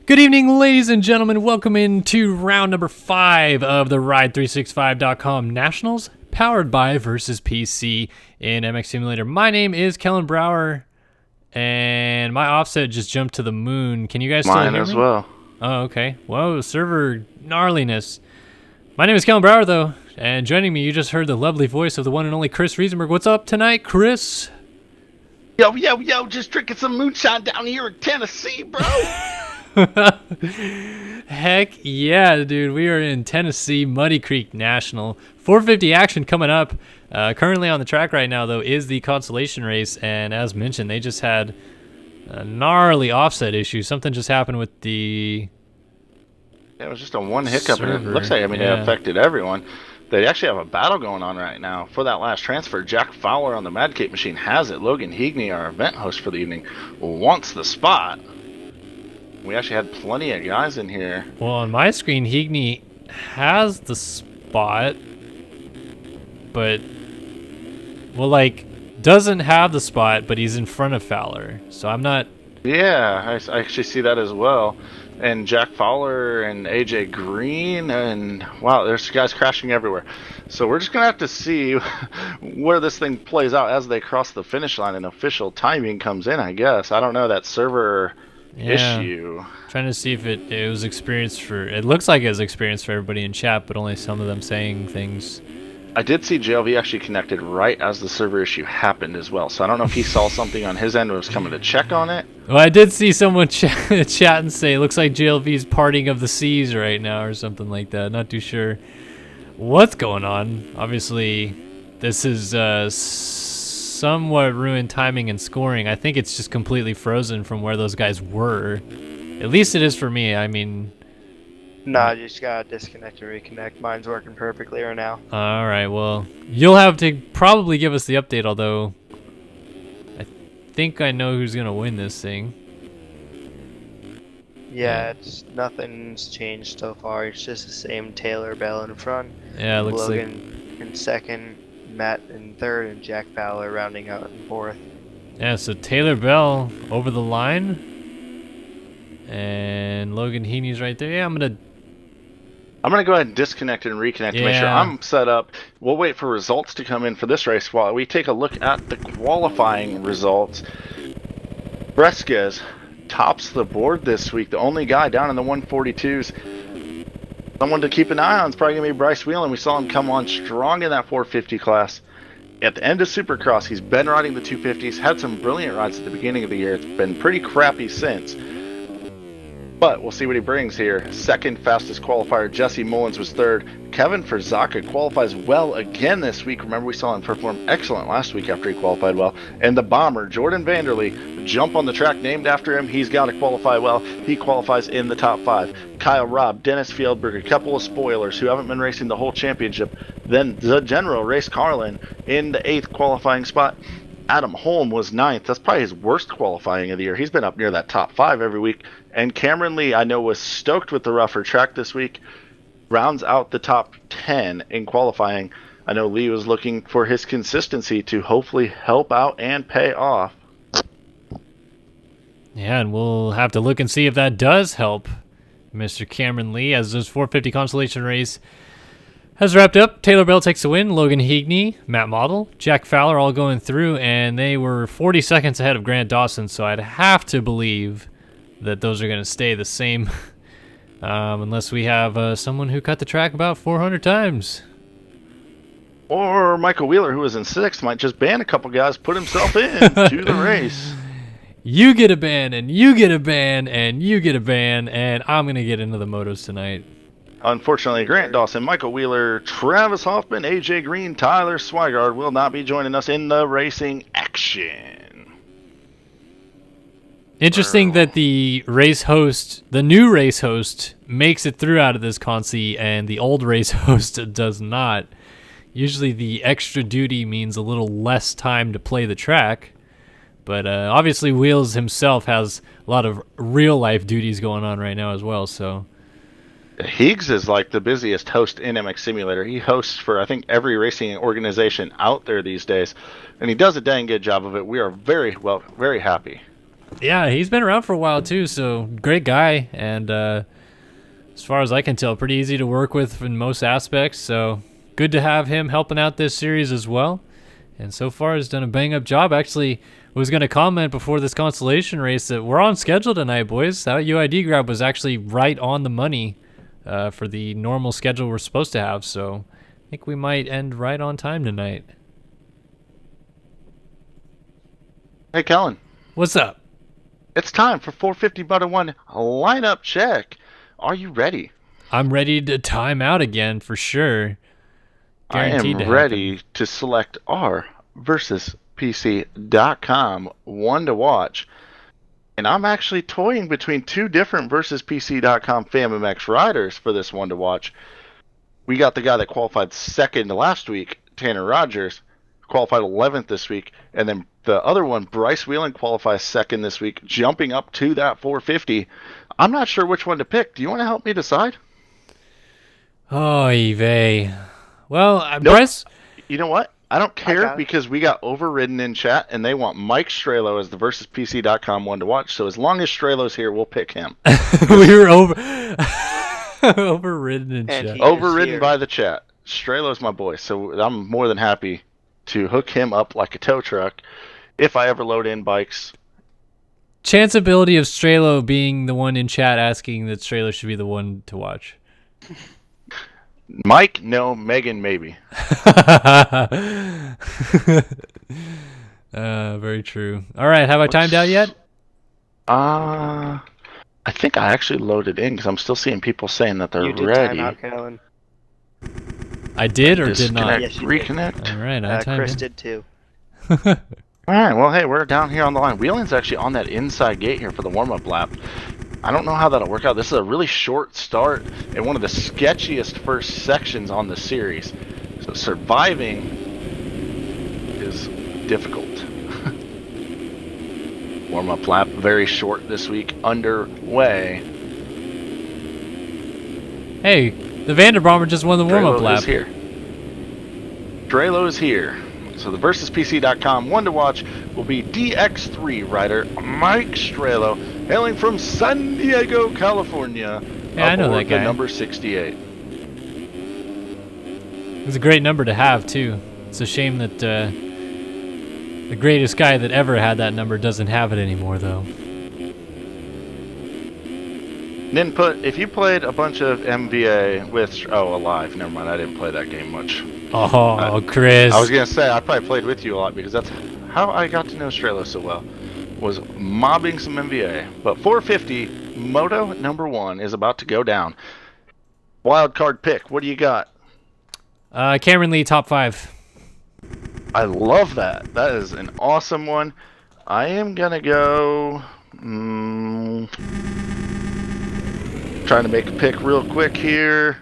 Good evening, ladies and gentlemen. Welcome into round number 5 of the Ride365.com Nationals, powered by Versus PC in MX Simulator. My name is Kellen Brauer, and my offset just jumped to the moon. Can you guys still hear me? Mine as well. Oh, okay. Whoa, server gnarliness. My name is Kellen Brauer, though, and joining me, you just heard the lovely voice of the one and only Chris Riesenberg. What's up tonight, Chris? Yo, just drinking some moonshine down here in Tennessee, bro. Heck yeah, dude. We are in Tennessee, Muddy Creek National. 450 action coming up. Currently on the track right now, though, is the Consolation race. And as mentioned, they just had a gnarly offset issue. Something just happened with the... Yeah, it was just a one hiccup. server. And it looks like, it affected everyone. They actually have a battle going on right now for that last transfer. Jack Fowler on the Mad Cape machine has it. Logan Heagney, our event host for the evening, wants the spot. We actually had plenty of guys in here. Well, on my screen, Heagney has the spot, but, well, like, doesn't have the spot, but he's in front of Fowler. So I'm not... Yeah, I actually see that as well. And Jack Fowler and AJ Green, and wow, there's guys crashing everywhere. So we're just going to have to see where this thing plays out as they cross the finish line and official timing comes in, I guess. I don't know, that server... issue. Trying to see if it was experienced for... It looks like it was experienced for everybody in chat, but only some of them saying things. I did see JLV actually connected right as the server issue happened as well, so I don't know if he saw something on his end and was coming to check on it. Well, I did see someone chat and say, it looks like JLV's parting of the seas right now or something like that. Not too sure what's going on. Obviously, this is somewhat ruined timing and scoring. I think it's just completely frozen from where those guys were. At least it is for me. I mean... Nah, you just gotta disconnect and reconnect. Mine's working perfectly right now. Alright, well, you'll have to probably give us the update, although I think I know who's gonna win this thing. Yeah, nothing's changed so far. It's just the same Taylor Bell in front. Yeah, it looks Logan in second, Matt in third, and Jack Fowler rounding out in fourth. Yeah, so Taylor Bell over the line. And Logan Heaney's right there. Yeah, I'm going to go ahead and disconnect and reconnect to make sure I'm set up. We'll wait for results to come in for this race while we take a look at the qualifying results. Bresquez tops the board this week. The only guy down in the 142s. Someone to keep an eye on is probably going to be Bryce Whelan. We saw him come on strong in that 450 class. At the end of Supercross, he's been riding the 250s, had some brilliant rides at the beginning of the year. It's been pretty crappy since. But we'll see what he brings here. Second fastest qualifier, Jesse Mullins was third. Kevin Ferzaka qualifies well again this week. Remember, we saw him perform excellent last week after he qualified well. And the bomber, Jordan Vanderlee, jump on the track named after him. He's got to qualify well. He qualifies in the top 5. Kyle Robb, Dennis Fieldberg, a couple of spoilers who haven't been racing the whole championship. Then the general, Race Carlin, in the 8th qualifying spot. Adam Holm was 9th. That's probably his worst qualifying of the year. He's been up near that top 5 every week. And Cameron Lee, I know, was stoked with the rougher track this week. Rounds out the top 10 in qualifying. I know Lee was looking for his consistency to hopefully help out and pay off. Yeah, and we'll have to look and see if that does help Mr. Cameron Lee as this 450 Consolation race has wrapped up. Taylor Bell takes the win. Logan Heagney, Matt Model, Jack Fowler all going through, and they were 40 seconds ahead of Grant Dawson, so I'd have to believe that those are going to stay the same unless we have someone who cut the track about 400 times. Or Michael Wheeler, who was in 6th, might just ban a couple guys, put himself in to the race. You get a ban, and you get a ban, and you get a ban, and I'm going to get into the motos tonight. Unfortunately, Grant Dawson, Michael Wheeler, Travis Hoffman, AJ Green, Tyler Swigard will not be joining us in the racing action. Interesting that the new race host, makes it through out of this consi, and the old race host does not. Usually the extra duty means a little less time to play the track, but obviously Wheels himself has a lot of real-life duties going on right now as well, so... Higgs is like the busiest host in MX Simulator. He hosts for, I think, every racing organization out there these days, and he does a dang good job of it. We are very happy. Yeah, he's been around for a while too, so great guy, and as far as I can tell, pretty easy to work with in most aspects, so good to have him helping out this series as well. And so far has done a bang-up job. Actually, was going to comment before this Consolation race that we're on schedule tonight, boys. That UID grab was actually right on the money for the normal schedule we're supposed to have, so I think we might end right on time tonight. Hey, Kellen. What's up? It's time for 450 Moto 1 lineup check. Are you ready? I'm ready to time out again for sure. Guaranteed I am ready to select our versus PC.com one to watch. And I'm actually toying between two different versus PC.com FamMX riders for this one to watch. We got the guy that qualified second last week, Tanner Rogers, qualified 11th this week, and then the other one, Bryce Wheelan, qualifies second this week, jumping up to that 450. I'm not sure which one to pick. Do you want to help me decide? Oh, Yves. Well, Nope. Bryce... You know what? I don't care got it. because we got overridden in chat, and they want Mike Strelo as the versus PC.com one to watch. So as long as Strelo's here, we'll pick him. we were overridden in And chat. he- Overridden here. by the chat. Strelo's my boy, so I'm more than happy to hook him up like a tow truck if I ever load in bikes. Chanceability of Strelo being the one in chat asking that Strelo should be the one to watch. Mike, no. Megan, maybe. Very true. All right, have I timed out yet? I think I actually loaded in because I'm still seeing people saying that they're You did ready. time out, Kellen. I did or did not? Disconnect, Yes, you did. reconnect. All right, I timed Chris in. did too. All right, well, hey, we're down here on the line. Wheelan's actually on that inside gate here for the warm-up lap. I don't know how that'll work out. This is a really short start and one of the sketchiest first sections on the series. So surviving is difficult. Warm-up lap, very short this week, underway. Hey, the Vanderbomber just won the warm-up Drelo lap. is here. Drelo is here. So the versus PC.com one to watch will be DX3 rider Mike Strelo, hailing from San Diego, California. Yeah, I know aboard that guy. The number 68. It's a great number to have, too. It's a shame that the greatest guy that ever had that number doesn't have it anymore, though. Ninput, if you played a bunch of MVA with... Oh, Alive. Never mind. I didn't play that game much. Oh, Chris. I was going to say, I probably played with you a lot because that's how I got to know Strelo so well. Was mobbing some MVA. But 450, Moto number 1 is about to go down. Wild card pick. What do you got? Cameron Lee, top 5. I love that. That is an awesome one. I am going to go... trying to make a pick real quick here.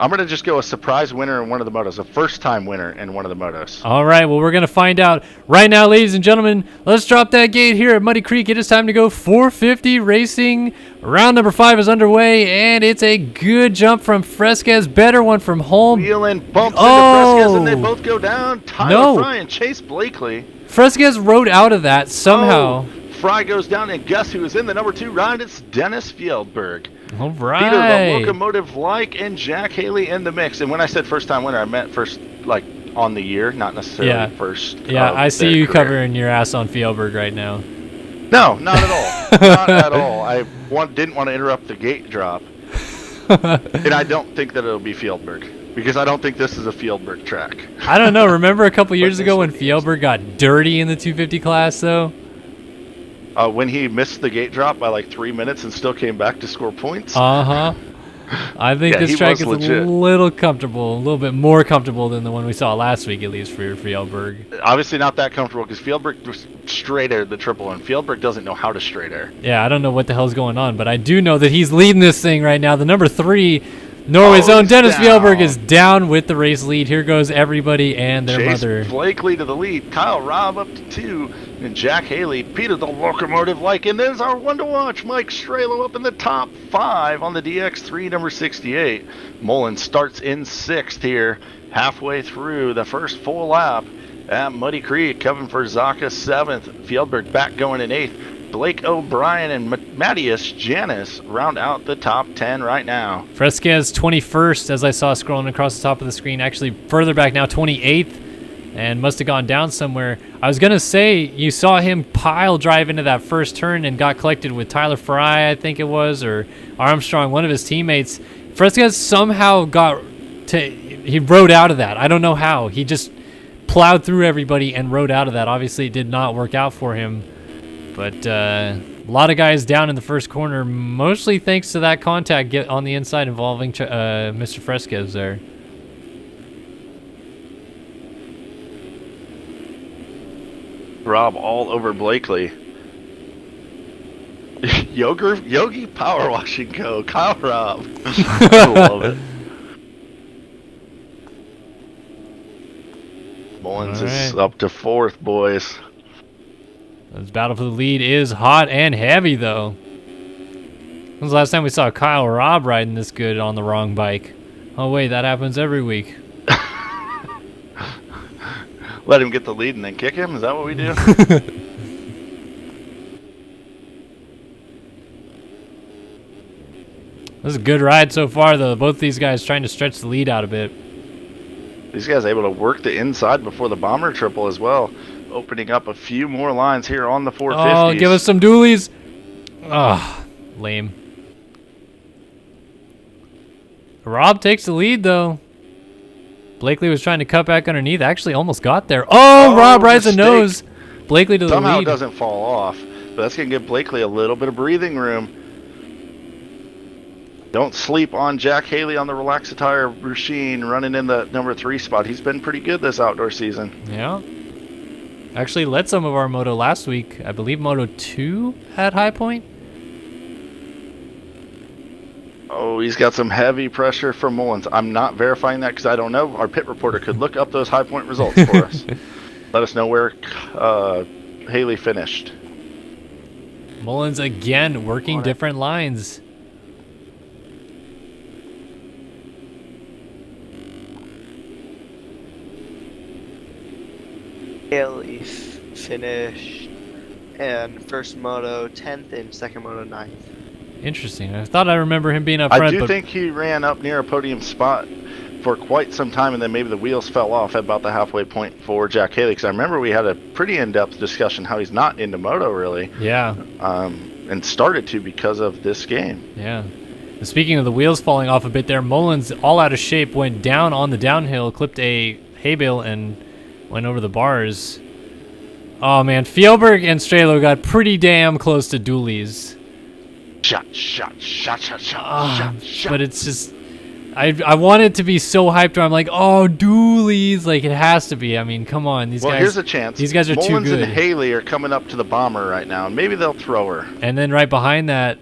I'm going to just go a surprise winner in one of the motos. A first-time winner in one of the motos. All right, well, we're going to find out right now, ladies and gentlemen. Let's drop that gate here at Muddy Creek. It is time to go 450 racing. Round number 5 is underway, and it's a good jump from Fresquez. Better one from Holm. Wheeling bumps Oh! into Fresquez, and they both go down. Tyler No. Fry and Chase Blakely. Fresquez rode out of that somehow. Oh, Fry goes down, and guess who is in the number 2 ride? It's Dennis Fjellberg. All Peter the right. Locomotive Like and Jack Haley in the mix. And when I said first-time winner, I meant first, like, on the year, not necessarily Yeah. first. Yeah, of I see their you career. covering your ass on Fjellberg right now. No, not at all. Not at all. I didn't want to interrupt the gate drop. And I don't think that it'll be Fjellberg. Because I don't think this is a Fjellberg track. I don't know. Remember a couple years ago when Fjellberg got dirty in the 250 class, though? When he missed the gate drop by like 3 minutes and still came back to score points. Uh-huh. I think Yeah, this he track was is legit. a little comfortable, a little bit more comfortable than the one we saw last week, at least for Fjellberg. Obviously not that comfortable because Fjellberg was straight air the triple, and Fjellberg doesn't know how to straight air. Yeah, I don't know what the hell's going on, but I do know that he's leading this thing right now. The number 3, Norway's Oh, own he's Dennis down. Fjellberg is down with the race lead. Here goes everybody and their Chase mother. Blakely to the lead. Kyle Robb up to 2. And Jack Haley, Peter the Locomotive Like. And there's our one to watch. Mike Strelo up in the top 5 on the DX3 number 68. Mullen starts in 6th here, halfway through the first full lap. At Muddy Creek, Kevin Verzaka 7th. Fieldberg back going in 8th. Blake O'Brien and Mattias Janis round out the top 10 right now. Fresquez 21st, as I saw scrolling across the top of the screen. Actually, further back now, 28th. And must have gone down somewhere. I was going to say, you saw him pile drive into that first turn and got collected with Tyler Fry, I think it was, or Armstrong, one of his teammates. Fresquez somehow he rode out of that. I don't know how. He just plowed through everybody and rode out of that. Obviously, it did not work out for him. But a lot of guys down in the first corner, mostly thanks to that contact on the inside involving Mr. Fresquez there. Rob all over Blakely. Yogi Power Wash and Go. Kyle Rob. I love it. Mullins is up to 4th, boys. This battle for the lead is hot and heavy, though. When was the last time we saw Kyle Rob riding this good on the wrong bike? Oh, wait, that happens every week. Let him get the lead and then kick him? Is that what we do? This is a good ride so far, though. Both these guys trying to stretch the lead out a bit. These guys able to work the inside before the bomber triple as well. Opening up a few more lines here on the 450s. Oh, give us some dualies. Ah, lame. Rob takes the lead, though. Blakely was trying to cut back underneath. Actually almost got there. Oh, Rob rides a nose. Blakely to the lead. Somehow it doesn't fall off. But that's going to give Blakely a little bit of breathing room. Don't sleep on Jack Haley on the Relaxatire machine running in the number 3 spot. He's been pretty good this outdoor season. Yeah. Actually led some of our Moto last week. I believe Moto 2 at High Point. Oh, he's got some heavy pressure from Mullins. I'm not verifying that because I don't know. Our pit reporter could look up those High Point results for us. Let us know where Haley finished. Mullins again working different lines. Haley finished and first moto 10th and second moto 9th. Interesting. I thought I remember him being up front. I do think he ran up near a podium spot for quite some time, and then maybe the wheels fell off at about the halfway point for Jack Haley. Because I remember we had a pretty in-depth discussion how he's not into moto really. Yeah. And started to because of this game. Yeah. And speaking of the wheels falling off a bit there, Mullins, all out of shape, went down on the downhill, clipped a hay bale, and went over the bars. Oh man, Fieldberg and Strelo got pretty damn close to dualies. Shot. But it's just, I want it to be so hyped where I'm like, oh, dualies, like it has to be. I mean, come on, these guys. Well, here's a chance. These guys are Mullins too good. and Haley are coming up to the bomber right now, and maybe they'll throw her. And then right behind that,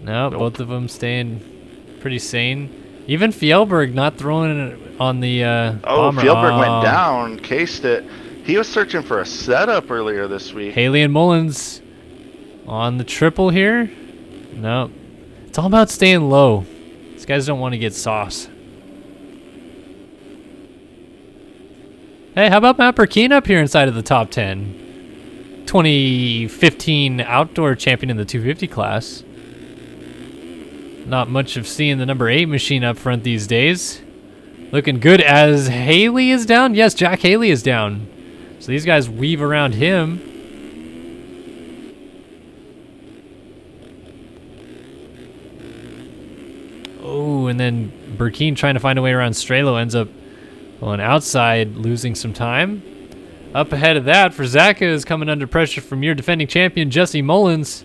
nope. Both of them staying pretty sane. Even Fieldberg not throwing it on the bomber. Fieldberg went down, cased it. He was searching for a setup earlier this week. Haley and Mullins on the triple here. Nope. It's all about staying low. These guys don't want to get sauce. Hey, how about Matt Burkeen up here inside of the top 10? 2015 outdoor champion in the 250 class. Not much of seeing the number 8 machine up front these days. Looking good as Haley is down. Yes, Jack Haley is down. So these guys weave around him. Oh, and then Burkeen trying to find a way around Strelo ends up going outside, losing some time. Up ahead of that, Verzaka is coming under pressure from your defending champion, Jesse Mullins.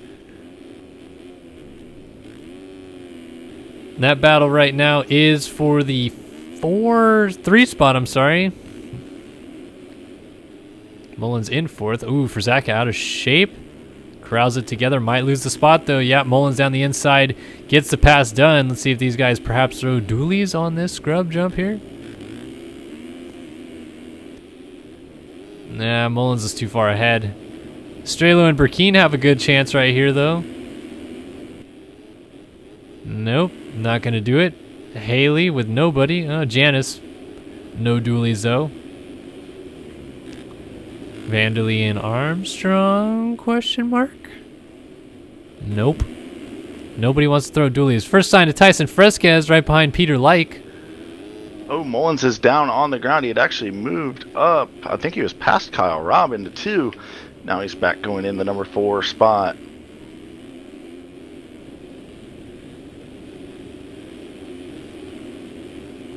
And that battle right now is for the 3 spot, I'm sorry. Mullins in 4th. Ooh, Verzaka out of shape. Corrals it together, might lose the spot though. Yeah, Mullins down the inside, gets the pass done. Let's see if these guys perhaps throw dualies on this scrub jump here. Nah, Mullins is too far ahead. Strelo and Burkeen have a good chance right here though. Nope, not gonna do it. Haley with nobody. Oh, Janice, no dualies though. Vanderlee and Armstrong, question mark? Nope. Nobody wants to throw dualies. First sign to Tyson Fresquez right behind Peter Like. Oh, Mullins is down on the ground. He had actually moved up. I think he was past Kyle Robb into 2. Now he's back going in the number 4 spot.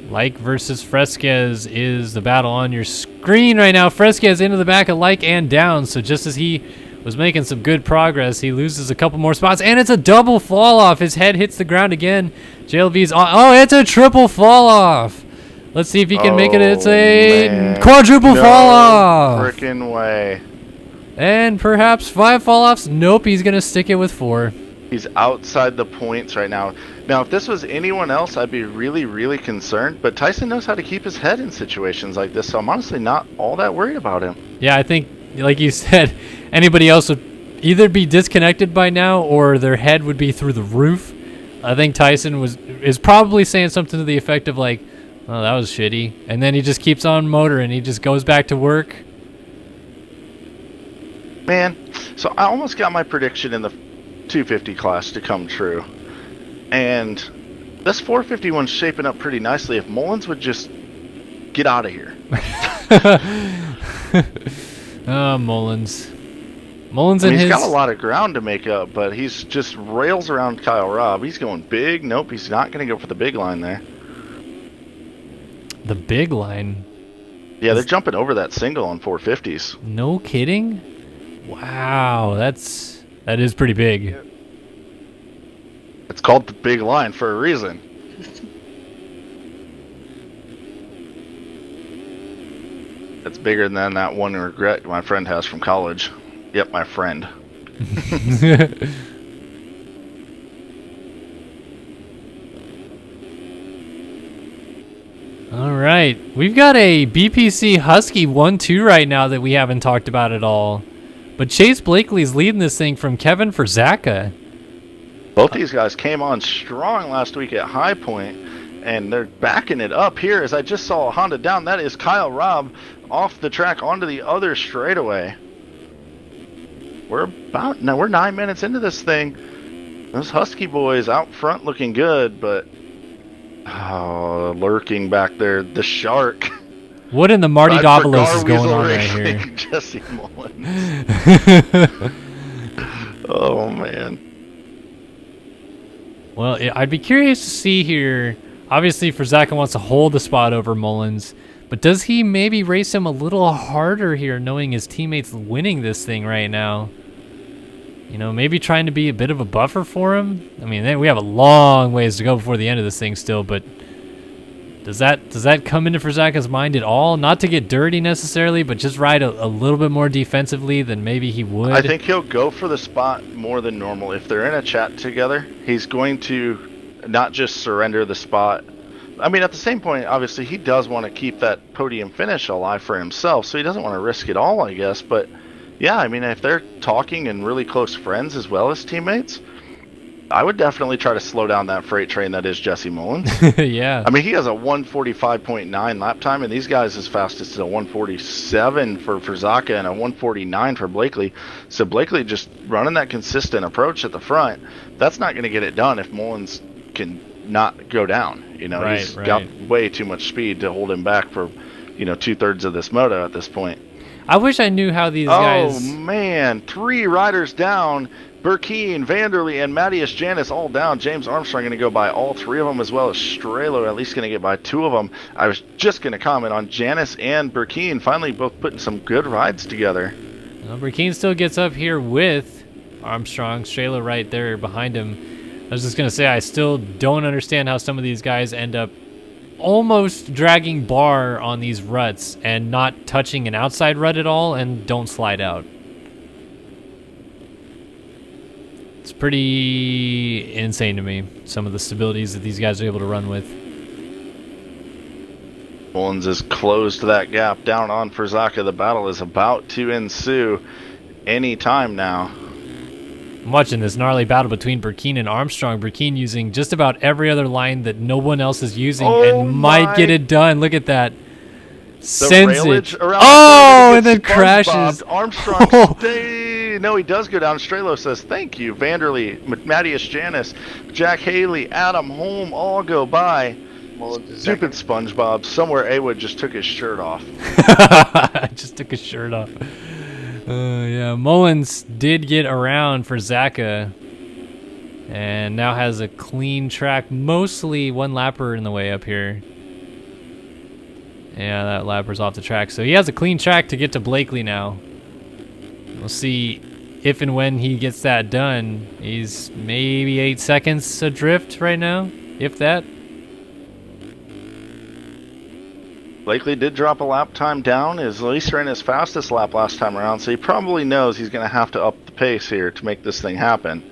Like versus Fresquez is the battle on your screen right now. Fresquez into the back of Like and down. So just as he was making some good progress, he loses a couple more spots. And it's a double fall off. His head hits the ground again. JLV's on. Oh, it's a triple fall off. Let's see if he can make it. It's a quadruple fall off. Frickin' way. And perhaps 5 fall offs. Nope, he's going to stick it with 4. He's outside the points right now. Now, if this was anyone else, I'd be really, really concerned. But Tyson knows how to keep his head in situations like this, so I'm honestly not all that worried about him. Yeah, I think, like you said, anybody else would either be disconnected by now or their head would be through the roof. I think Tyson is probably saying something to the effect of like, "Oh, that was shitty," and then he just keeps on motoring. He just goes back to work. Man, so I almost got my prediction in the 250 class to come true. And this 450 one's shaping up pretty nicely. If Mullins would just get out of here. Oh, Mullins. Mullins I mean, and he's his... got a lot of ground to make up, but he's just rails around Kyle Robb. He's going big. Nope, he's not going to go for the big line there. The big line? Yeah, they're jumping over that single on 450s. No kidding? Wow, that is pretty big. It's called the big line for a reason. It's bigger than that one regret my friend has from college. Yep, my friend. All right, we've got a BPC Husky 1-2 right now that we haven't talked about at all. But Chase Blakely's leading this thing from Kevin for Zaka. Both these guys came on strong last week at High Point, and they're backing it up here. As I just saw a Honda down, that is Kyle Robb off the track onto the other straightaway. We're 9 minutes into this thing. Those Husky boys out front looking good, but lurking back there, the shark. What in the Marty Ride for Davalos is going on right Racing, here? Jesse Mullins. Oh, man. Well, I'd be curious to see here. Obviously, Zaka wants to hold the spot over Mullins, but does he maybe race him a little harder here, knowing his teammate's winning this thing right now? You know, maybe trying to be a bit of a buffer for him. I mean, we have a long ways to go before the end of this thing still, but does that come into Zaka's mind at all? Not to get dirty necessarily, but just ride a little bit more defensively than maybe he would. I think he'll go for the spot more than normal. If they're in a chat together, he's going to not just surrender the spot. I mean, at the same point, obviously, he does want to keep that podium finish alive for himself, so he doesn't want to risk it all, I guess. But, yeah, I mean, if they're talking and really close friends as well as teammates, I would definitely try to slow down that freight train that is Jesse Mullins. Yeah. I mean, he has a 1:45.9 lap time, and these guys as fastest is a 1:47 for Zaka and a 1:49 for Blakely. So Blakely just running that consistent approach at the front, that's not going to get it done if Mullins can not go down. You know, he's got way too much speed to hold him back for, 2/3 of this moto at this point. I wish I knew how these guys... Oh, man. 3 riders down. Burkeen, Vanderlee, and Matthias Janis all down. James Armstrong going to go by all 3 of them, as well as Strelo at least going to get by 2 of them. I was just going to comment on Janis and Burkeen finally both putting some good rides together. Well, Burkeen still gets up here with Armstrong. Strelo right there behind him. I was just going to say, I still don't understand how some of these guys end up almost dragging bar on these ruts and not touching an outside rut at all and don't slide out. It's pretty insane to me, some of the stabilities that these guys are able to run with. Mullins has closed that gap down on Zaka. The battle is about to ensue any time now. I'm watching this gnarly battle between Burkeen and Armstrong. Burkeen using just about every other line that no one else is using and might get it done. Look at that. Sends railage it. around Oh, the and then gets crashes. SpongeBob. Armstrong Oh. stay. No, he does go down. Strelo says thank you. Vanderlee, Matthias Janis, Jack Haley, Adam Holm all go by. Mullins is Stupid second. SpongeBob. Somewhere Awood just took his shirt off. Just took his shirt off. Yeah, Mullins did get around for Zaka. And now has a clean track. Mostly one lapper in the way up here. Yeah, that lapper's off the track. So he has a clean track to get to Blakely now. We'll see if and when he gets that done. He's maybe 8 seconds adrift right now, if that. Blakely did drop a lap time down. His least ran his fastest lap last time around, so he probably knows he's going to have to up the pace here to make this thing happen.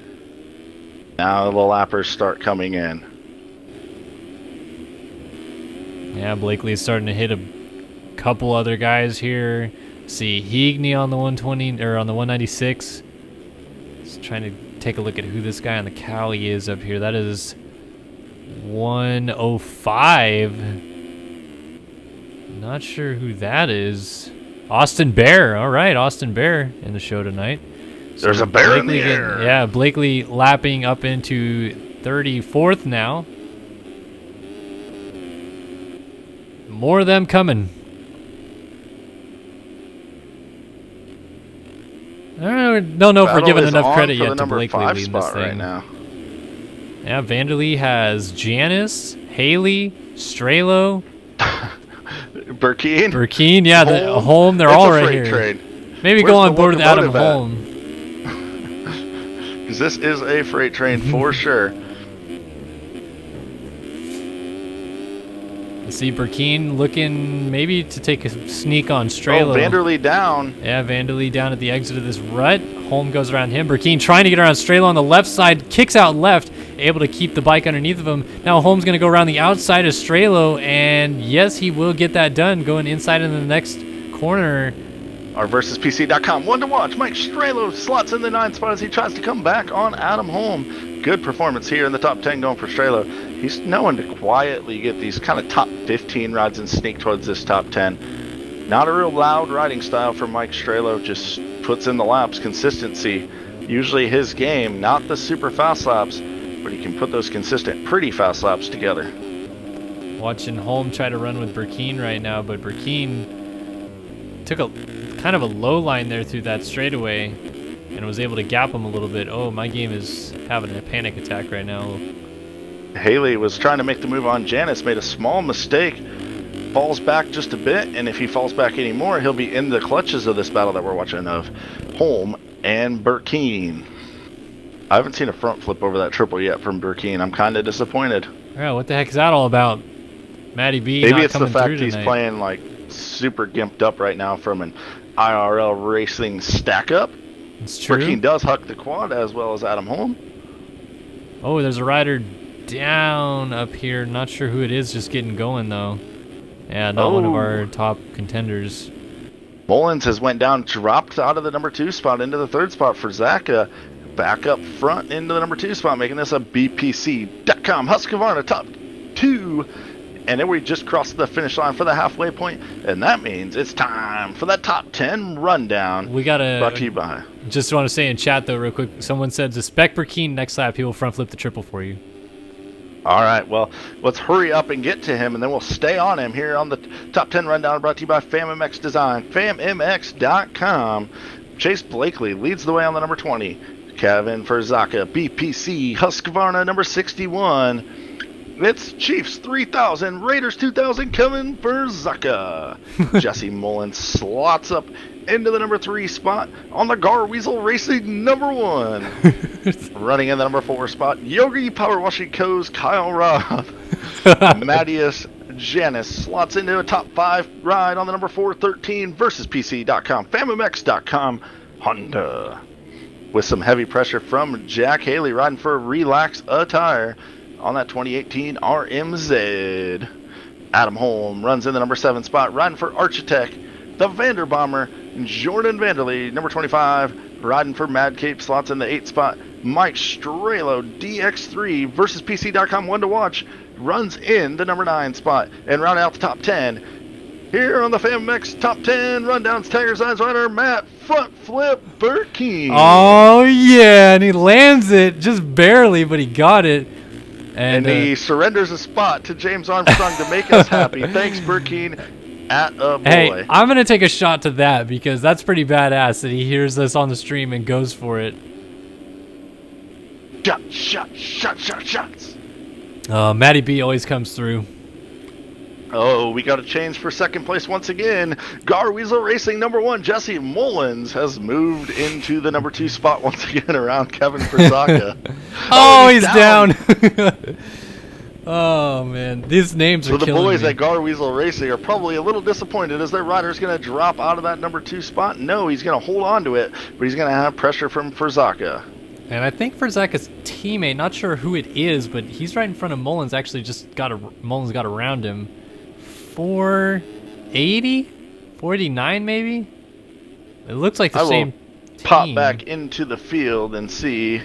Now the lappers start coming in. Yeah, Blakely's starting to hit a couple other guys here. See Heagney on the 120 or on the 196. Just trying to take a look at who this guy on the Cali is up here. That is 105. Not sure who that is. Austin Bear. All right, Austin Bear in the show tonight. So There's a bear in the air. Yeah, Blakely lapping up into 34th now. More of them coming. I don't know if we're giving enough credit yet to Blakely leading this thing. Right now. Yeah, Vanderlee has Janice, Haley, Strelo, Burkeen, yeah, Holm. They're all right here. Train. Maybe Where's go on the board with Adam locomotive at? Holm. Because this is a freight train for sure. See Burkeen looking maybe to take a sneak on Strelo. Oh, Vanderlee down. Yeah, Vanderlee down at the exit of this rut. Holm goes around him. Burkeen trying to get around Strelo on the left side, kicks out left, able to keep the bike underneath of him. Now Holm's going to go around the outside of Strelo, and yes, he will get that done, going inside in the next corner. Our versuspc.com one to watch. Mike Strelo slots in the 9th spot as he tries to come back on Adam Holm. Good performance here in the top 10 going for Strelo. He's known to quietly get these kind of top 15 rides and sneak towards this top 10. Not a real loud riding style for Mike Strelo, just puts in the laps. Consistency, usually his game, not the super fast laps, but he can put those consistent, pretty fast laps together. Watching Holm try to run with Burkeen right now, but Burkeen took a kind of a low line there through that straightaway and was able to gap him a little bit. Oh, my game is having a panic attack right now. Haley was trying to make the move on Janice, made a small mistake, falls back just a bit, and if he falls back anymore, he'll be in the clutches of this battle that we're watching of Holm and Burkeen. I haven't seen a front flip over that triple yet from Burkeen. I'm kind of disappointed. Yeah, what the heck is that all about? Matty B Maybe not it's the coming fact through he's tonight. playing like super gimped up right now from an IRL racing stack up. It's true. Burkeen does huck the quad as well as Adam Holm. Oh, there's a rider down up here. Not sure who it is, just getting going though. Yeah, not one of our top contenders. Mullins has went down, dropped out of the number 2 spot into the 3rd spot for Zaka. Back up front into the number 2 spot, making this a BPC.com Husqvarna top 2. And then we just crossed the finish line for the halfway point, and that means it's time for that top 10 rundown. We gotta brought to you by. Just want to say in chat though, real quick, someone said to spec Burkeen next lap, he will front flip the triple for you. All right, well, let's hurry up and get to him, and then we'll stay on him here on the top 10 rundown brought to you by FamMX Design, FamMX.com. Chase Blakely leads the way on the number 20. Kevin for Zaka, BPC, Husqvarna number 61. It's Chiefs 3000, Raiders 2000, Kellen for Zaka. Jesse Mullins slots up into the number 3 spot on the Gar Weasel Racing number 1. Running in the number 4 spot, Yogi Power Washing Co.'s Kyle Roth. Matthias Janis slots into a top 5 ride on the number 413 versuspc.com, FamMX.com, Honda. With some heavy pressure from Jack Haley riding for Relax Attire on that 2018 RMZ. Adam Holm runs in the number 7 spot, riding for Architect. The Vanderbomber, Jordan Vanderlee, number 25, riding for Mad Cape, slots in the 8th spot. Mike Strelo, DX3, versuspc.com, one to watch, runs in the number 9 spot. And rounding out the top 10, Here on the FamX Top 10 Rundowns, Tiger's Eyes Rider, Matt Front Flip Burkey. Oh, yeah, and he lands it just barely, but he got it. And he surrenders a spot to James Armstrong to make us happy. Thanks, Burkeen. At a boy. Hey, I'm going to take a shot to that because that's pretty badass that he hears us on the stream and goes for it. Shots. Matty B always comes through. Oh, we got a change for second place once again. Gar Weasel Racing #1, Jesse Mullins, has moved into the #2 spot once again around Kevin Frazaka. Oh, he's down. Oh, man. These names are killing me. So the boys at Gar Weasel Racing are probably a little disappointed. Is their rider's going to drop out of that #2 spot? No, he's going to hold on to it, but he's going to have pressure from Frazaka. And I think Frazaka's teammate, not sure who it is, but he's right in front of Mullins. Actually, Mullins got around him. 480? 489 maybe? It looks like the same team. Pop back into the field and see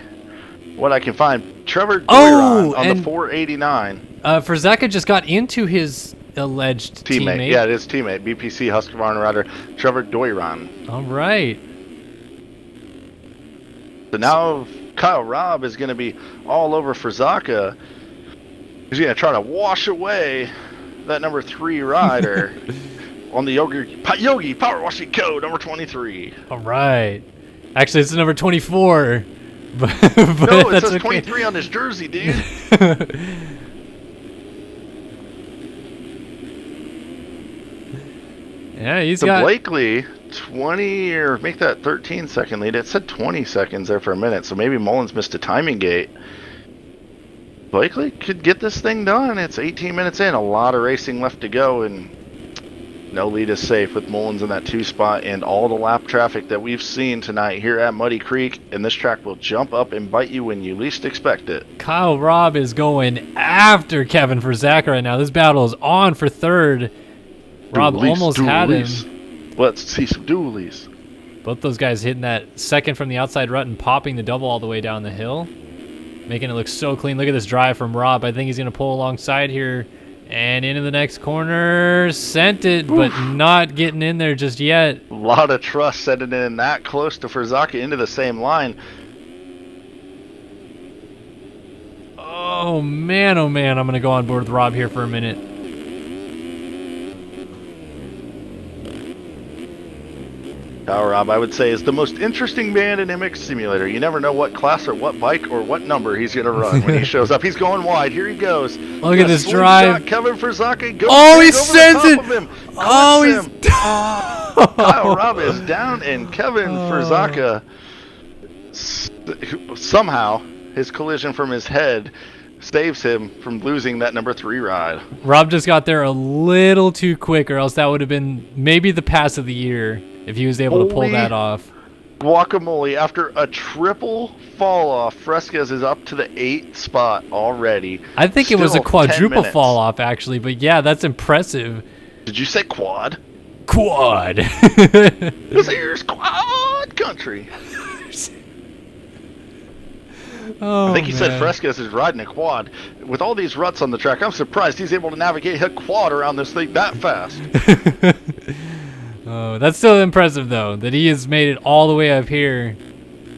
what I can find. Trevor Doiron on the 489. Frazaka just got into his alleged teammate. Yeah, it is teammate. BPC Husqvarna rider Trevor Doiron. All right. So now Kyle Robb is going to be all over Frazaka. He's going to try to wash away that #3 rider on the Yogi Power Washing Code #23. All right. Actually, it's number 24. But no, it says 23 on his jersey, dude. Yeah, he's so got Blakely 20 or make that 13-second lead. It said 20 seconds there for a minute, so maybe Mullins missed a timing gate. Blakely could get this thing done. It's 18 minutes in, a lot of racing left to go, and no lead is safe with Mullins in that 2 spot and all the lap traffic that we've seen tonight here at Muddy Creek, and this track will jump up and bite you when you least expect it. Kyle Robb is going after Kevin Frazaka right now. This battle is on for third. Robb almost had him. Let's see some dualies. Both those guys hitting that second from the outside rut and popping the double all the way down the hill. Making it look so clean. Look at this drive from Robb. I think he's going to pull alongside here and into the next corner. Sent it, but not getting in there just yet. A lot of trust setting in that close to Frazaka into the same line. Oh, man, I'm going to go on board with Robb here for a minute. Kyle Robb, I would say, is the most interesting band in MX Simulator. You never know what class or what bike or what number he's going to run when he shows up. He's going wide. Here he goes. Look at this drive. Kevin Frazaka goes he sends it. Kyle Robb is down, and Kevin Frazaka, somehow, his collision from his head saves him from losing that #3 ride. Robb just got there a little too quick, or else that would have been maybe the pass of the year if he was able to pull that off. Guacamole, after a triple fall off, Fresquez is up to the 8th spot already. I think it was a quadruple fall off, actually, but yeah, that's impressive. Did you say quad? Quad. This here's quad country. I think he said Fresquez is riding a quad. With all these ruts on the track, I'm surprised he's able to navigate a quad around this thing that fast. Oh, that's still impressive, though, that he has made it all the way up here.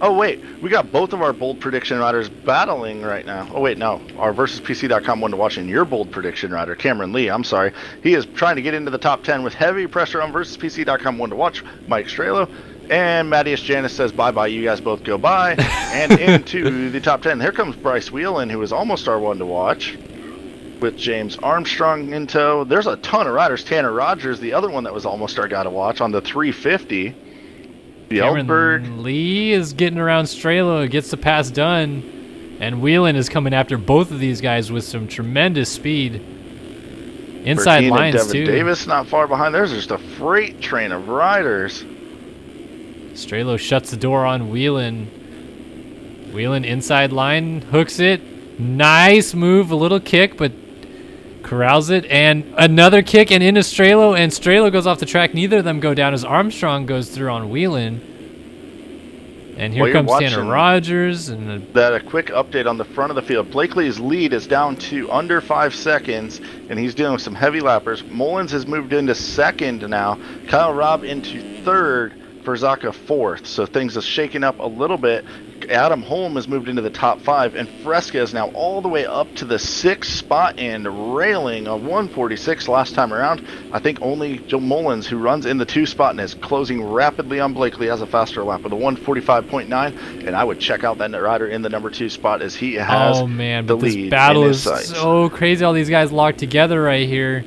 Oh, wait. We got both of our bold prediction riders battling right now. Oh, wait, no. Our versuspc.com one to watch and your bold prediction rider, Cameron Lee, I'm sorry. He is trying to get into the top 10 with heavy pressure on versuspc.com one to watch, Mike Strelo. And Mattias Janis says, bye-bye, you guys both go by. And into the top 10. Here comes Bryce Whelan, who is almost our one to watch, with James Armstrong in tow. There's a ton of riders. Tanner Rogers, the other one that was almost our guy to watch on the 350. Cameron Lee is getting around Strelo, gets the pass done. And Whelan is coming after both of these guys with some tremendous speed. Inside lines, Devin too. Davis not far behind. There's just a freight train of riders. Strelo shuts the door on Whelan. Whelan inside line, hooks it. Nice move, a little kick, but corrals it. And another kick and into Strelo, and Strelo goes off the track. Neither of them go down as Armstrong goes through on Whelan. And here While you're comes Tanner watching Rogers. And that, a quick update on the front of the field. Blakely's lead is down to under 5 seconds, and he's dealing with some heavy lappers. Mullins has moved into second now. Kyle Robb into third. Verzaka fourth. So things are shaking up a little bit. Adam Holm has moved into the top 5, and Fresca is now all the way up to the 6th spot and railing a 146 last time around. I think only Joe Mullins, who runs in the 2 spot and is closing rapidly on Blakely, has a faster lap with a 145.9, and I would check out that rider in the number 2 spot as he has oh man, the but this lead battle in is his sights. so crazy. All these guys locked together right here.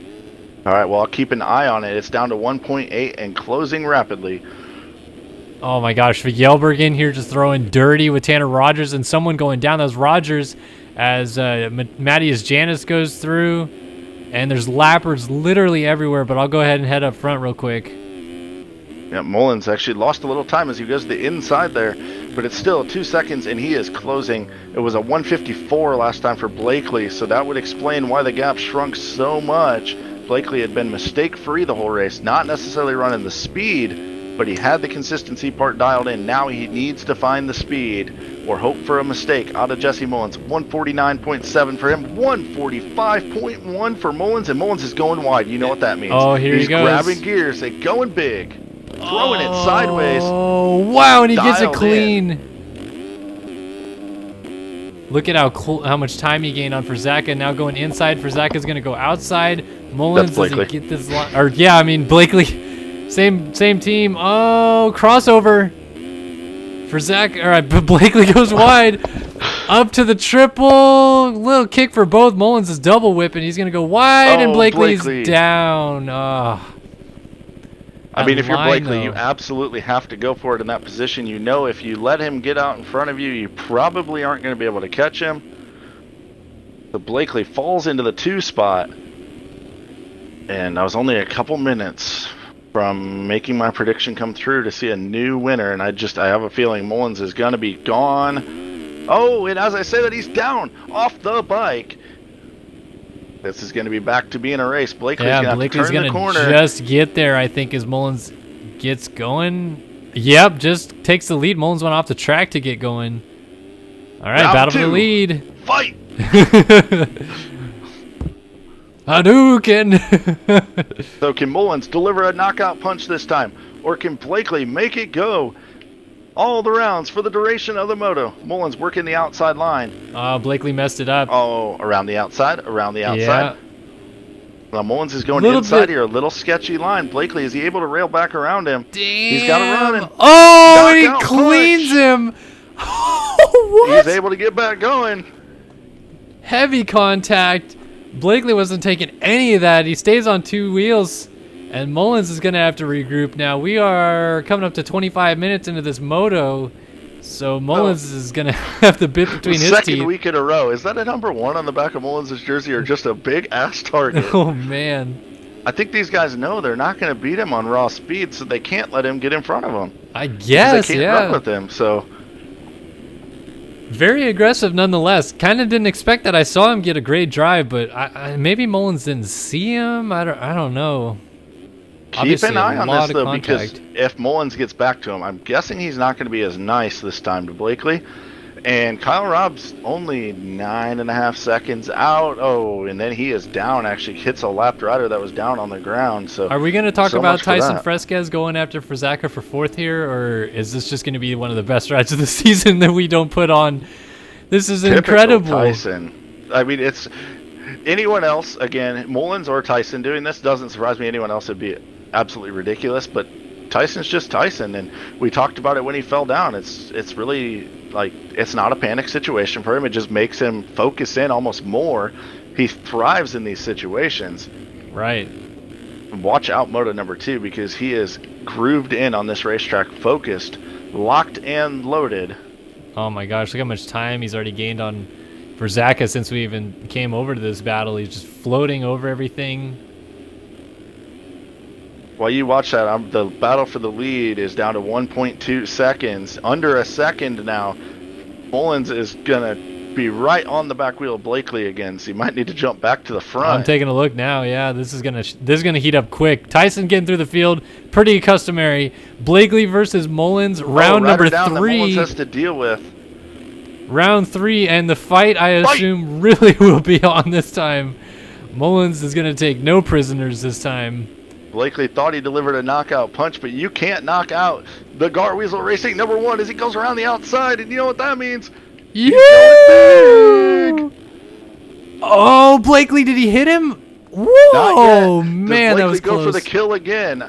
All right, well, I'll keep an eye on it. It's down to 1.8 and closing rapidly. Oh my gosh, Yelberg in here just throwing dirty with Tanner Rogers and someone going down. That was Rogers as Matthias Janis goes through. And there's lappers literally everywhere, but I'll go ahead and head up front real quick. Yeah, Mullins actually lost a little time as he goes to the inside there, but it's still 2 seconds and he is closing. It was a 154 last time for Blakely, so that would explain why the gap shrunk so much. Blakely had been mistake-free the whole race, not necessarily running the speed, but he had the consistency part dialed in. Now he needs to find the speed or hope for a mistake out of Jesse Mullins. 149.7 for him, 145.1 for Mullins, and Mullins is going wide. You know what that means. Oh, here he He's goes. grabbing gears and going big, throwing it sideways. Oh, wow, and he gets it Dialed clean. Look at how much time he gained on Verzaka. Now going inside. Verzaka's going to go outside. Mullins doesn't get this line. Or, yeah, I mean, Blakely. Same team. Oh, crossover. Verzaka. All right, but Blakely goes wide. Up to the triple. Little kick for both. Mullins is double whipping. He's going to go wide, and Blakely's down. Oh. I mean, if you're Blakely, you absolutely have to go for it in that position. You know, if you let him get out in front of you, you probably aren't going to be able to catch him. So Blakely falls into the 2 spot. And I was only a couple minutes from making my prediction come through to see a new winner. And I have a feeling Mullins is going to be gone. Oh, and as I say that, he's down off the bike. This is going to be back to being a race. Blakely's going to have to turn the corner. Just get there, I think, as Mullins gets going. Yep, just takes the lead. Mullins went off the track to get going. All right, battle for the lead. Fight! Hadouken! So can Mullins deliver a knockout punch this time? Or can Blakely make it go all the rounds for the duration of the moto? Mullins working the outside line. Blakely messed it up. Oh, around the outside. Yeah. Well, Mullins is going inside here. A little sketchy line. Blakely, is he able to rail back around him? Damn. He's got to run him. Oh, he cleans him. What? He's able to get back going. Heavy contact. Blakely wasn't taking any of that. He stays on 2 wheels. And Mullins is going to have to regroup now. We are coming up to 25 minutes into this moto. So Mullins is going to have the bit between his teeth. Second week in a row. Is that a number 1 on the back of Mullins' jersey or just a big-ass target? Oh, man. I think these guys know they're not going to beat him on raw speed, so they can't let him get in front of him. I guess, they can't run with him, so... Very aggressive nonetheless. Kind of didn't expect that. I saw him get a great drive, but maybe Mullins didn't see him. I don't know. Keep Obviously, an eye on this, though, contact. because if Mullins gets back to him, I'm guessing he's not going to be as nice this time to Blakely. And Kyle Robb's only 9.5 seconds out. Oh, and then he is down, actually hits a lapped rider that was down on the ground. So are we going to talk about Tyson Fresquez going after Verzaka for 4th here, or is this just going to be one of the best rides of the season that we don't put on? This is incredible. Tyson. I mean, it's anyone else, again, Mullins or Tyson doing this doesn't surprise me. Anyone else would be absolutely ridiculous, but Tyson's just Tyson, and we talked about it when he fell down. It's really like, it's not a panic situation for him. It just makes him focus in almost more. He thrives in these situations. Right. Watch out Moto number 2, because he is grooved in on this racetrack, focused, locked and loaded. Oh my gosh, look how much time he's already gained on Verzaka since we even came over to this battle. He's just floating over everything. While you watch that, the battle for the lead is down to 1.2 seconds. Under a second now. Mullins is going to be right on the back wheel of Blakely again, so you might need to jump back to the front. I'm taking a look now. Yeah, this is gonna heat up quick. Tyson getting through the field, pretty customary. Blakely versus Mullins, round number down 3. That Mullins has to deal with. Round 3, and the fight, I assume, really will be on this time. Mullins is gonna take no prisoners this time. Blakely thought he delivered a knockout punch, but you can't knock out the Garweasel Racing number 1 as he goes around the outside, and you know what that means? Yeah! Oh, Blakely, did he hit him? Whoa, man, that was close. Does Blakely go for the kill again?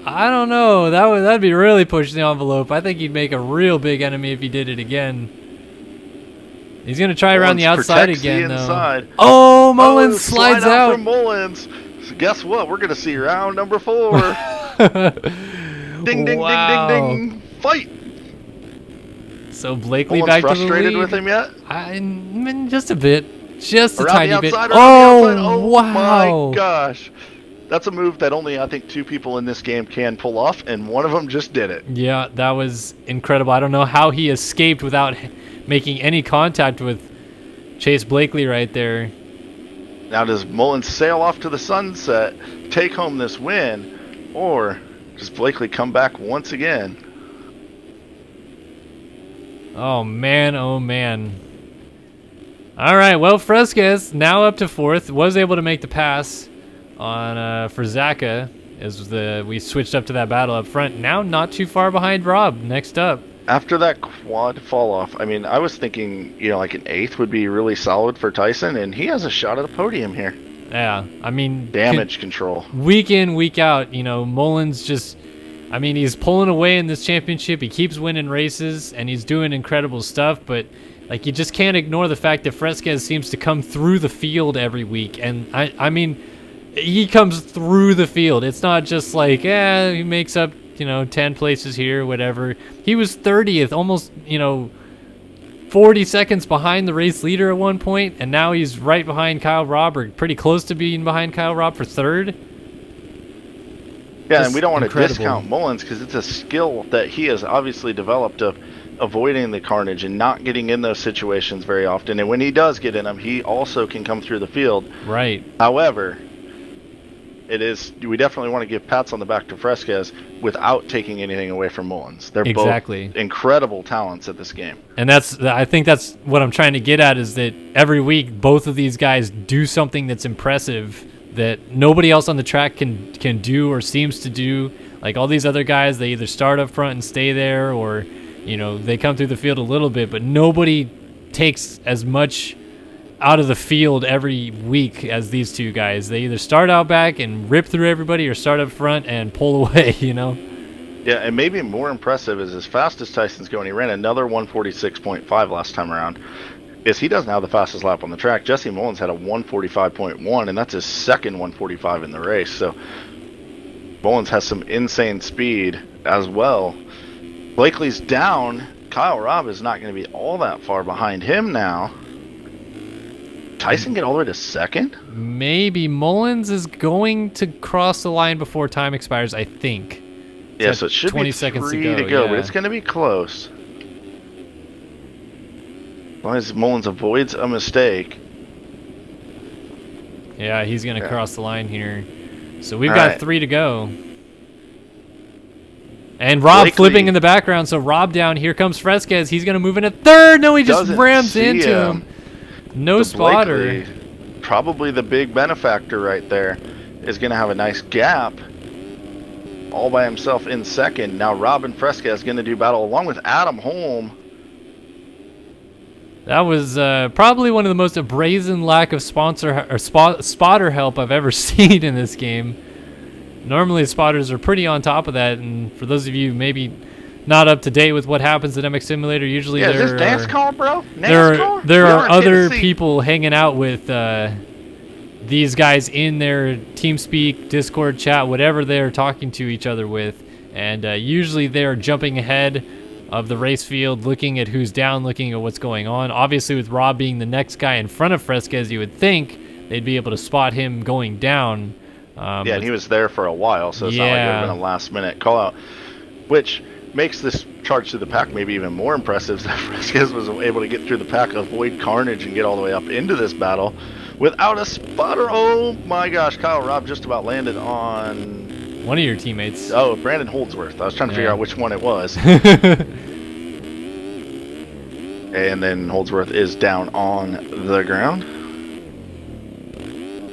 I don't know. That'd be really pushing the envelope. I think he'd make a real big enemy if he did it again. He's gonna try around the outside again, though. Oh, Mullins slides out from Mullins. So guess what? We're gonna see round number 4. Ding, ding, wow. ding, ding, ding. Fight. So Blakely Mullins back to the lead. frustrated with him yet? Just a bit. Just a around tiny bit. Oh, wow. My gosh. That's a move that only, I think, 2 people in this game can pull off, and one of them just did it. Yeah, that was incredible. I don't know how he escaped without making any contact with Chase Blakely right there. Now, does Mullins sail off to the sunset, take home this win, or does Blakely come back once again? Oh, man. Oh, man. All right, well, Fresquez now up to 4th. Was able to make the pass on for Zaka as we switched up to that battle up front. Now not too far behind Rob. Next up. After that quad fall off, I mean, I was thinking, like an 8th would be really solid for Tyson, and he has a shot at a podium here. Yeah, I mean, damage control. Week in, week out, Mullins just, I mean, he's pulling away in this championship. He keeps winning races, and he's doing incredible stuff, but like, you just can't ignore the fact that Fresquez seems to come through the field every week, and I mean, he comes through the field. It's not just like, he makes up, 10 places here, whatever. He was 30th, almost, 40 seconds behind the race leader at one point, and now he's right behind Kyle Robb, or pretty close to being behind Kyle Robb for 3rd. Yeah, just and we don't want to discount Mullins because it's a skill that he has obviously developed of avoiding the carnage and not getting in those situations very often. And when he does get in them, he also can come through the field. Right. However, we definitely want to give pats on the back to Fresquez without taking anything away from Mullins. They're both incredible talents at this game. And I think that's what I'm trying to get at, is that every week both of these guys do something that's impressive that nobody else on the track can do or seems to do. Like all these other guys, they either start up front and stay there, or they come through the field a little bit, but nobody takes as much out of the field every week as these two guys. They either start out back and rip through everybody, or start up front and pull away, Yeah, and maybe more impressive is as fast as Tyson's going. He ran another 146.5 last time around. He doesn't have the fastest lap on the track. Jesse Mullins had a 145.1, and that's his second 145 in the race. So Mullins has some insane speed as well. Blakely's down. Kyle Robb is not going to be all that far behind him now. Tyson get all the way to 2nd? Maybe. Mullins is going to cross the line before time expires, I think. Yeah, so it should 20 be seconds 3 to to go, go, yeah. but it's going to be close. As long as Mullins avoids a mistake. Yeah, he's going to cross the line here. So we've got 3 to go. And Rob flipping in the background, so Rob down. Here comes Fresquez. He's going to move in at 3rd. No, he just rams into him. No spotter. Blakely, probably the big benefactor right there, is going to have a nice gap all by himself in 2nd. Now Rob and Fresquez going to do battle along with Adam Holm. That was probably one of the most brazen lack of spotter help I've ever seen in this game. Normally spotters are pretty on top of that, and for those of you maybe not up to date with what happens at MX Simulator, usually is this dance call, bro? There are other people hanging out with these guys in their TeamSpeak, Discord chat, whatever they're talking to each other with, and usually they're jumping ahead of the race field, looking at who's down, looking at what's going on. Obviously, with Rob being the next guy in front of Fresquez, you would think they'd be able to spot him going down. And he was there for a while, so it's not like it would have been a last-minute call-out, which makes this charge through the pack, maybe even more impressive that Fresquez was able to get through the pack, avoid carnage, and get all the way up into this battle without a spotter. Oh my gosh, Kyle Robb just about landed on one of your teammates. Oh, Brandon Holdsworth. I was trying to figure out which one it was. And then Holdsworth is down on the ground.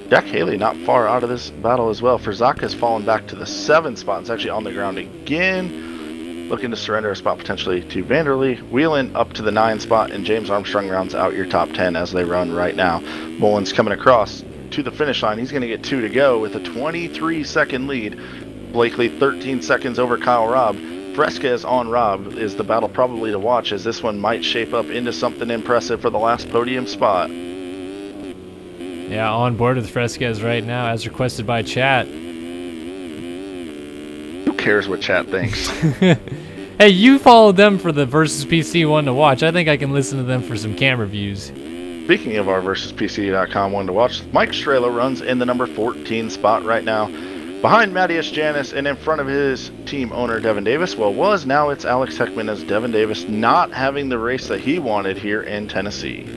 Jack Haley not far out of this battle as well. Frazaka has fallen back to the 7th spot. It's actually on the ground again. Looking to surrender a spot potentially to Vanderlee. Wheeling up to the 9 spot, and James Armstrong rounds out your top 10 as they run right now. Mullins coming across to the finish line. He's going to get 2 to go with a 23-second lead. Blakely 13 seconds over Kyle Robb. Fresquez on Robb is the battle probably to watch, as this one might shape up into something impressive for the last podium spot. Yeah, on board with Fresquez right now, as requested by chat. Who cares what chat thinks? Hey, you followed them for the Versus PC one to watch. I think I can listen to them for some camera views. Speaking of our VersusPC.com one to watch, Mike Strela runs in the number 14 spot right now, behind Mattias Janis and in front of his team owner Devin Davis. Now it's Alex Heckman, as Devin Davis not having the race that he wanted here in Tennessee.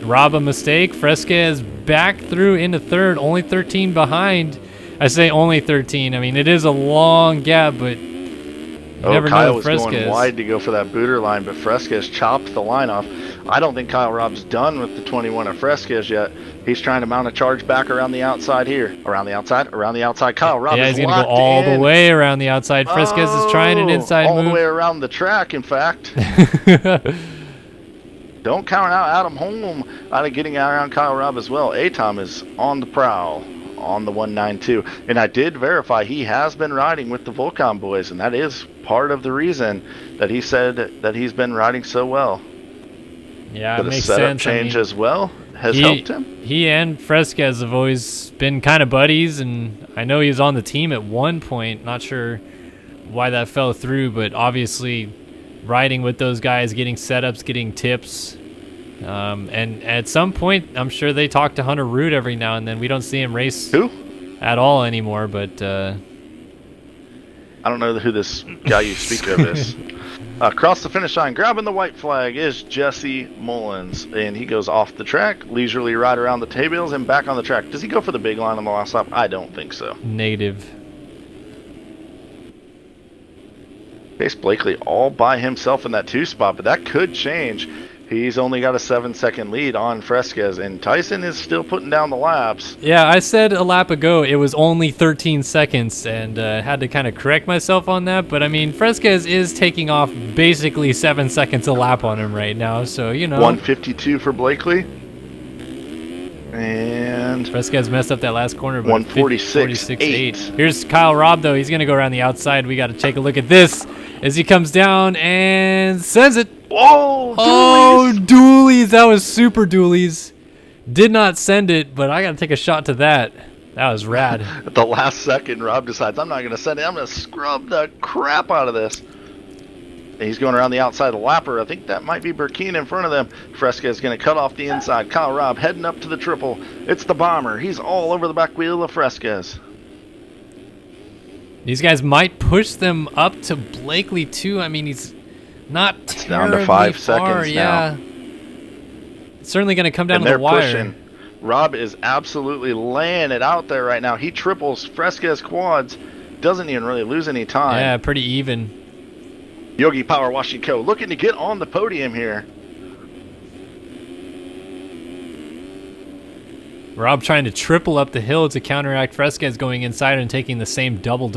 Robb a mistake. Fresquez back through into 3rd, only 13 behind. I say only 13. I mean, it is a long gap, but you never Kyle know was Fresquez. going wide to go for that booter line, but Fresquez chopped the line off. I don't think Kyle Robb's done with the 21 of Fresquez yet. He's trying to mount a charge back around the outside here. Around the outside. Kyle Robb is he's going to go all the way around the outside. Fresquez is trying an inside all move. All the way around the track, in fact. Don't count out Adam Holm out of getting out around Kyle Robb as well. Atom is on the prowl on the 192. And I did verify he has been riding with the Volcom boys, and that is part of the reason that he said that he's been riding so well. Yeah, but it makes the setup sense. change as well has helped him. He and Fresquez have always been kind of buddies, and I know he was on the team at one point. Not sure why that fell through, but obviously riding with those guys, getting setups, getting tips. And at some point, I'm sure they talk to Hunter Root every now and then. We don't see him race at all anymore, but I don't know who this guy you speak of is. Across the finish line, grabbing the white flag is Jesse Mullins, and he goes off the track, leisurely ride around the tables and back on the track. Does he go for the big line on the last lap? I don't think so. Negative. Chase Blakely all by himself in that 2 spot, but that could change. He's only got a 7-second lead on Fresquez, and Tyson is still putting down the laps. Yeah, I said a lap ago it was only 13 seconds, and had to kind of correct myself on that. But, I mean, Fresquez is taking off basically 7 seconds a lap on him right now, so, you know. 152 for Blakely. And Fresquez messed up that last corner, but 146.8. Here's Kyle Robb, though. He's going to go around the outside. We got to take a look at this as he comes down and sends it. Whoa! Oh, dualies. That was super dualies. Did not send it, but I got to take a shot to that. That was rad. At the last second, Rob decides, I'm not going to send it. I'm going to scrub the crap out of this. And he's going around the outside of the lapper. I think that might be Burkeen in front of them. Fresquez is going to cut off the inside. Kyle Robb heading up to the triple. It's the bomber. He's all over the back wheel of Fresquez. These guys might push them up to Blakely, too. I mean, he's not terribly down to 5 far. seconds now. It's certainly going to come down and to the wire. Pushing. Rob is absolutely laying it out there right now. He triples Fresquez quads. Doesn't even really lose any time. Yeah, pretty even. Yogi Power Washing Co. looking to get on the podium here. Rob trying to triple up the hill to counteract Fresquez going inside and taking the same double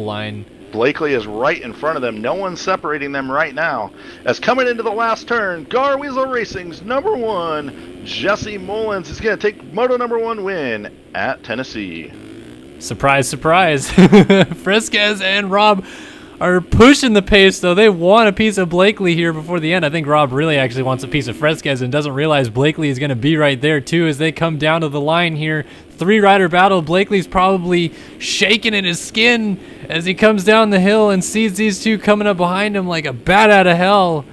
line. Blakely is right in front of them. No one's separating them right now. As coming into the last turn, Gar Weasel Racing's number 1, Jesse Mullins, is going to take Moto number 1 win at Tennessee. Surprise, surprise. Fresquez and Rob are pushing the pace, though. They want a piece of Blakely here before the end. I think Rob really actually wants a piece of Fresquez and doesn't realize Blakely is going to be right there, too, as they come down to the line here. 3-rider battle. Blakely's probably shaking in his skin as he comes down the hill and sees these two coming up behind him like a bat out of hell.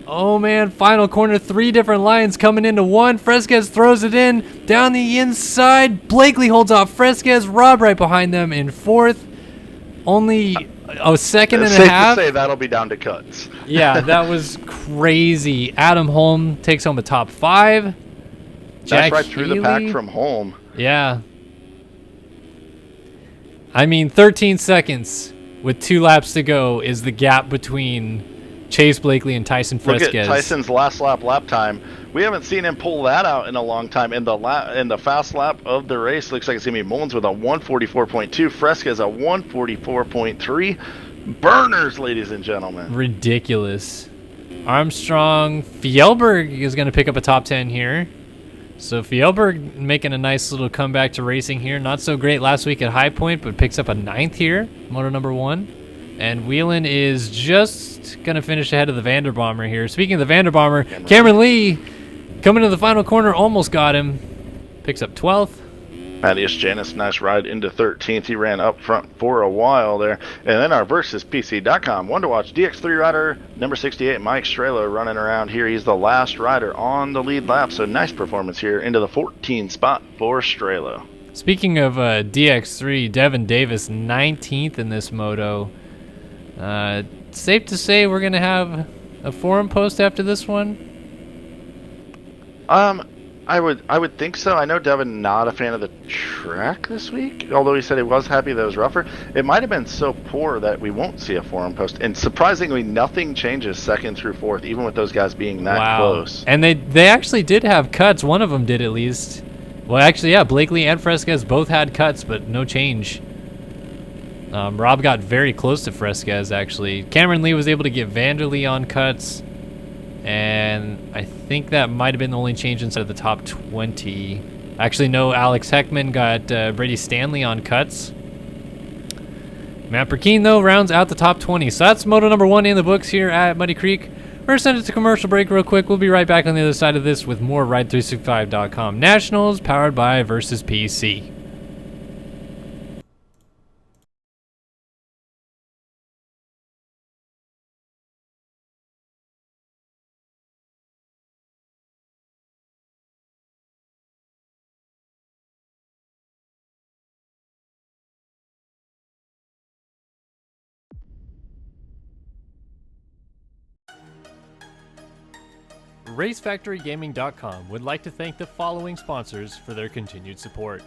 Oh, man, final corner, 3 different lines coming into one. Fresquez throws it in, down the inside. Blakely holds off Fresquez. Rob right behind them in 4th. Only Oh, second and a Safe half? to say that'll be down to cuts. Yeah, that was crazy. Adam Holm takes home a top 5. That's right through the pack from home. Yeah. I mean, 13 seconds with 2 laps to go is the gap between Chase Blakely and Tyson Fresquez. Look at Tyson's last lap time. We haven't seen him pull that out in a long time. In the fast lap of the race, looks like it's gonna be Mullins with a 1:44.2, Fresquez a 1:44.3. Burners, ladies and gentlemen. Ridiculous. Armstrong, Fjellberg is going to pick up a top 10 here. So Fjellberg making a nice little comeback to racing here. Not so great last week at High Point, but picks up a 9th here, moto number 1. And Whelan is just going to finish ahead of the Vanderbomber here. Speaking of the Vanderbomber, Cameron Lee coming to the final corner, almost got him. Picks up 12th. Thaddeus Janus, nice ride into 13th. He ran up front for a while there. And then our versuspc.com one to watch DX3 rider number 68, Mike Strelo, running around here. He's the last rider on the lead lap, so nice performance here into the 14th spot for Strelo. Speaking of DX3, Devin Davis 19th in this moto. Safe to say we're going to have a forum post after this one? I would think so. I know Devin not a fan of the track this week, although he said he was happy that it was rougher. It might have been so poor that we won't see a forum post. And surprisingly, nothing changes 2nd through 4th, even with those guys being that close. And they actually did have cuts. One of them did at least. Well, actually, yeah, Blakely and Fresquez both had cuts, but no change. Rob got very close to Fresquez, actually. Cameron Lee was able to get Vanderlee on cuts. And I think that might have been the only change inside of the top 20. Actually, no, Alex Heckman got Brady Stanley on cuts. Matt Burkeen, though, rounds out the top 20. So that's moto number 1 in the books here at Muddy Creek. We're going to send it to commercial break real quick. We'll be right back on the other side of this with more Ride365.com Nationals powered by Versus PC. RaceFactoryGaming.com would like to thank the following sponsors for their continued support.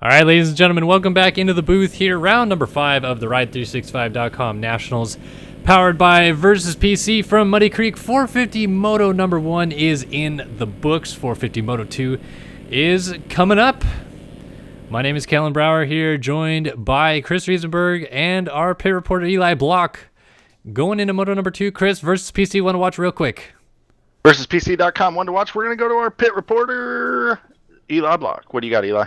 All right, ladies and gentlemen, welcome back into the booth here. Round number 5 of the Ride365.com Nationals, powered by Versus PC from Muddy Creek. 450 Moto number 1 is in the books. 450 Moto 2 is coming up. My name is Kellen Brauer here, joined by Chris Riesenberg and our pit reporter Eli Block. Going into Moto number 2, Chris, Versus PC, want to watch real quick? VersusPC.com, one to watch. We're going to go to our pit reporter, Eli Block. What do you got, Eli?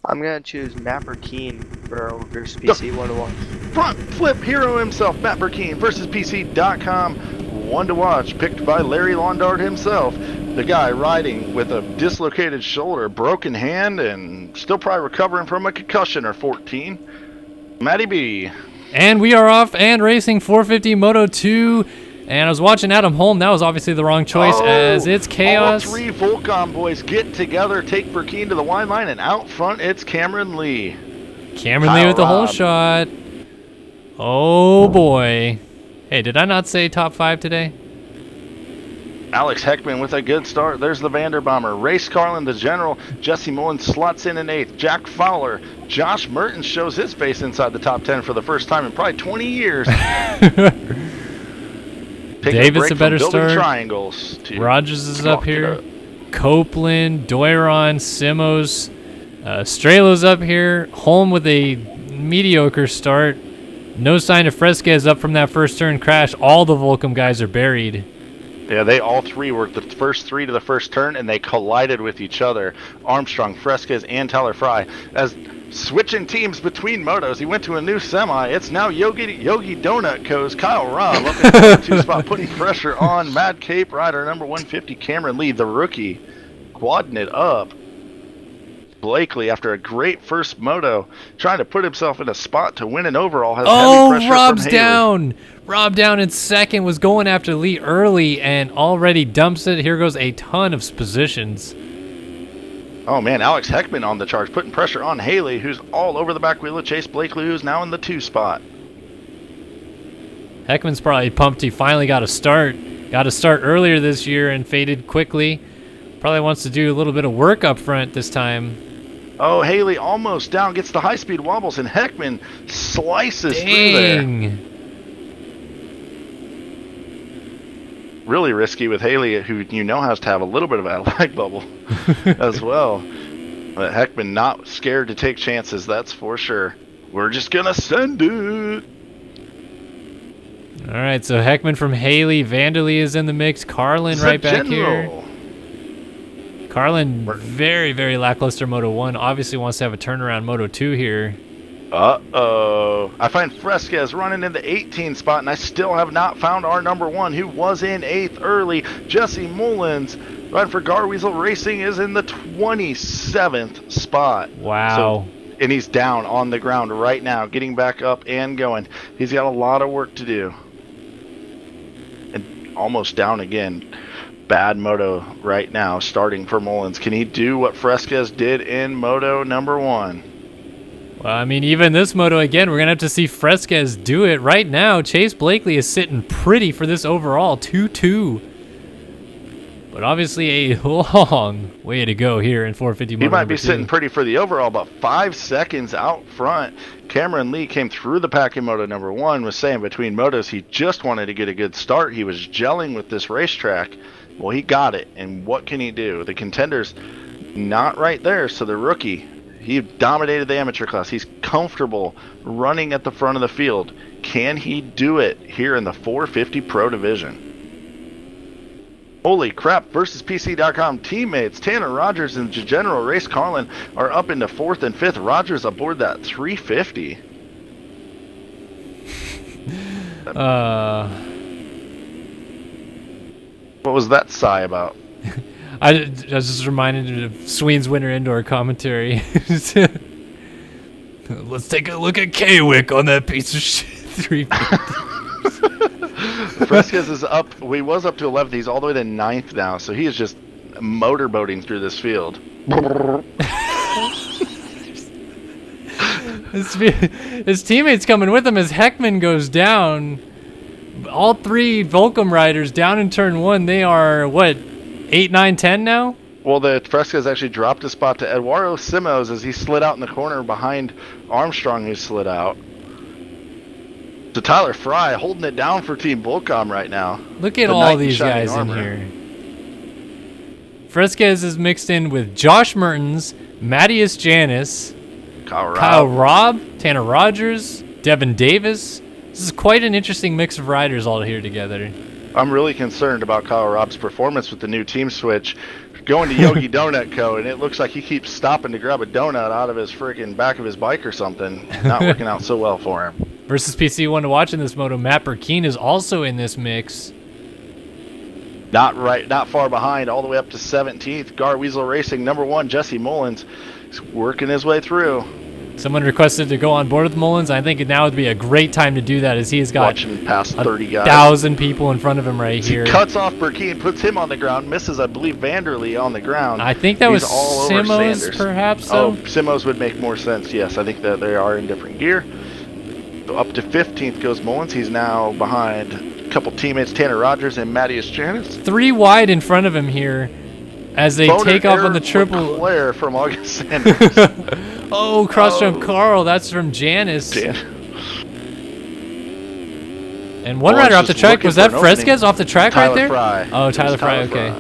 I'm going to choose Matt Burkeen for our Versus PC 1-1. Front flip hero himself, Matt Burkeen, VersusPC.com, one to watch, picked by Larry Londard himself. The guy riding with a dislocated shoulder, broken hand, and still probably recovering from a concussion or 14. Matty B. And we are off and racing 450 Moto 2. And I was watching Adam Holm. That was obviously the wrong choice, as it's chaos. All 3 Volcom boys get together, take Burkeen to the wine line, and out front it's Cameron Lee. Cameron Lee with the whole shot. Oh boy. Hey, did I not say top 5 today? Alex Heckman with a good start. There's the Vanderbomber. Race Carlin, the General. Jesse Mullins slots in 8th. Jack Fowler. Josh Mertens shows his face inside the top 10 for the first time in probably 20 years. David's a better start. Triangles Rogers is up here. Copeland, Doiron, Simos, Stralo's up here. Holm with a mediocre start. No sign of Fresquez up from that first turn crash. All the Volcom guys are buried. Yeah, they all 3 were the first 3 to the first turn, and they collided with each other. Armstrong, Fresquez, and Tyler Fry. As switching teams between motos, he went to a new semi. It's now Yogi Donut Co's Kyle Robb up in the 2 spot, putting pressure on Mad Cape rider number 150, Cameron Lee, the rookie, quadding it up. Blakely, after a great first moto, trying to put himself in a spot to win an overall, has heavy pressure Rob's from Haley. down. Rob down in second, was going after Lee early and already dumps it. Here goes a ton of positions. Oh man, Alex Heckman on the charge, putting pressure on Haley, who's all over the back wheel of Chase Blakely, who's now in the 2 spot. Heckman's probably pumped he finally got a start. Got a start earlier this year and faded quickly. Probably wants to do a little bit of work up front this time. Oh, Haley almost down, gets the high-speed wobbles, and Heckman slices through there. Really risky with Haley, who you know has to have a little bit of a lag bubble as well. But Heckman not scared to take chances, that's for sure. We're just going to send it. All right, so Heckman from Haley. Vanderlee is in the mix. Carlin right back here. Carlin, very, very lackluster Moto 1. Obviously wants to have a turnaround Moto 2 here. Uh-oh. I find Fresquez running in the 18 spot, and I still have not found our number 1, who was in 8th early. Jesse Mullins, riding for Garweasel Racing, is in the 27th spot. Wow. So, and he's down on the ground right now, getting back up and going. He's got a lot of work to do. And almost down again. Bad moto right now, starting for Mullins. Can he do what Fresquez did in moto number 1? Well, I mean, even this moto, again, we're going to have to see Fresquez do it. Right now, Chase Blakely is sitting pretty for this overall, 2-2. But obviously a long way to go here in 450 Moto. He might be sitting pretty for the overall, but 5 seconds out front. Cameron Lee came through the pack in moto number 1, was saying between motos he just wanted to get a good start. He was gelling with this racetrack. Well, he got it, and what can he do? The contender's not right there, so the rookie, he dominated the amateur class. He's comfortable running at the front of the field. Can he do it here in the 450 Pro Division? Holy crap, VersusPC.com teammates Tanner Rogers and General Race Carlin are up into 4th and 5th. Rogers aboard that 350. What was that sigh about? I was just reminded of Sween's winter indoor commentary. Let's take a look at K-Wick on that piece of shit. 350. Fresquez is up. He was up to 11th. He's all the way to 9th now, so he is just motorboating through this field. His teammates coming with him as Heckman goes down. All 3 Volcom riders down in turn 1. They are, what, 8, 9, 10 now? Well, the Fresca's actually dropped a spot to Eduardo Simos as he slid out in the corner behind Armstrong, who slid out. So Tyler Fry holding it down for Team Volcom right now. Look at The all knight in these shining guys in armor. here. Fresquez is mixed in with Josh Mertens, Matthias Janis, Kyle Robb, Tanner Rogers, Devin Davis. This is quite an interesting mix of riders all here together. I'm really concerned about Kyle Robb's performance with the new team switch. Going to Yogi Donut Co. and it looks like he keeps stopping to grab a donut out of his freaking back of his bike or something. Not working out so well for him. Versus PC one to watch in this moto, Matt Burkeen is also in this mix. Not far behind, all the way up to 17th. Gar Weasel Racing, number 1, Jesse Mullins. He's working his way through. Someone requested to go on board with Mullins. I think now would be a great time to do that, as he has got Watch him pass 30 guys. 1,000 people in front of him right here. He cuts off Burkeen, puts him on the ground, misses, I believe, Vanderlee on the ground. I think that was He's all over Simos, Sanders. perhaps. Oh, Simos would make more sense, yes. I think that they are in different gear. So up to 15th goes Mullins. He's now behind a couple teammates, Tanner Rogers and Matthias Janis. 3 wide in front of him here as they take off on the triple. Flare from August Sanders. Oh, cross jump Carl. That's from Janis. And one rider off the track. Was that Fresquez off the track right there? Fry. Oh, Tyler Fry. Okay.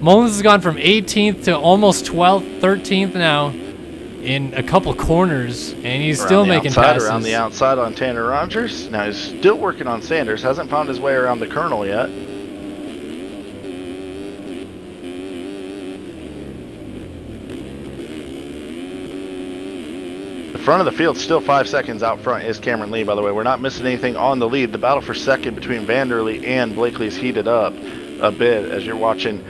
Mullins has gone from 18th to almost 12th, 13th now in a couple corners, and he's still making passes. Around the outside on Tanner Rogers. Now he's still working on Sanders. Hasn't found his way around the Colonel yet. The front of the field still 5 seconds out front is Cameron Lee, by the way. We're not missing anything on the lead. The battle for second between Vanderlee and Blakely's heated up a bit as you're watching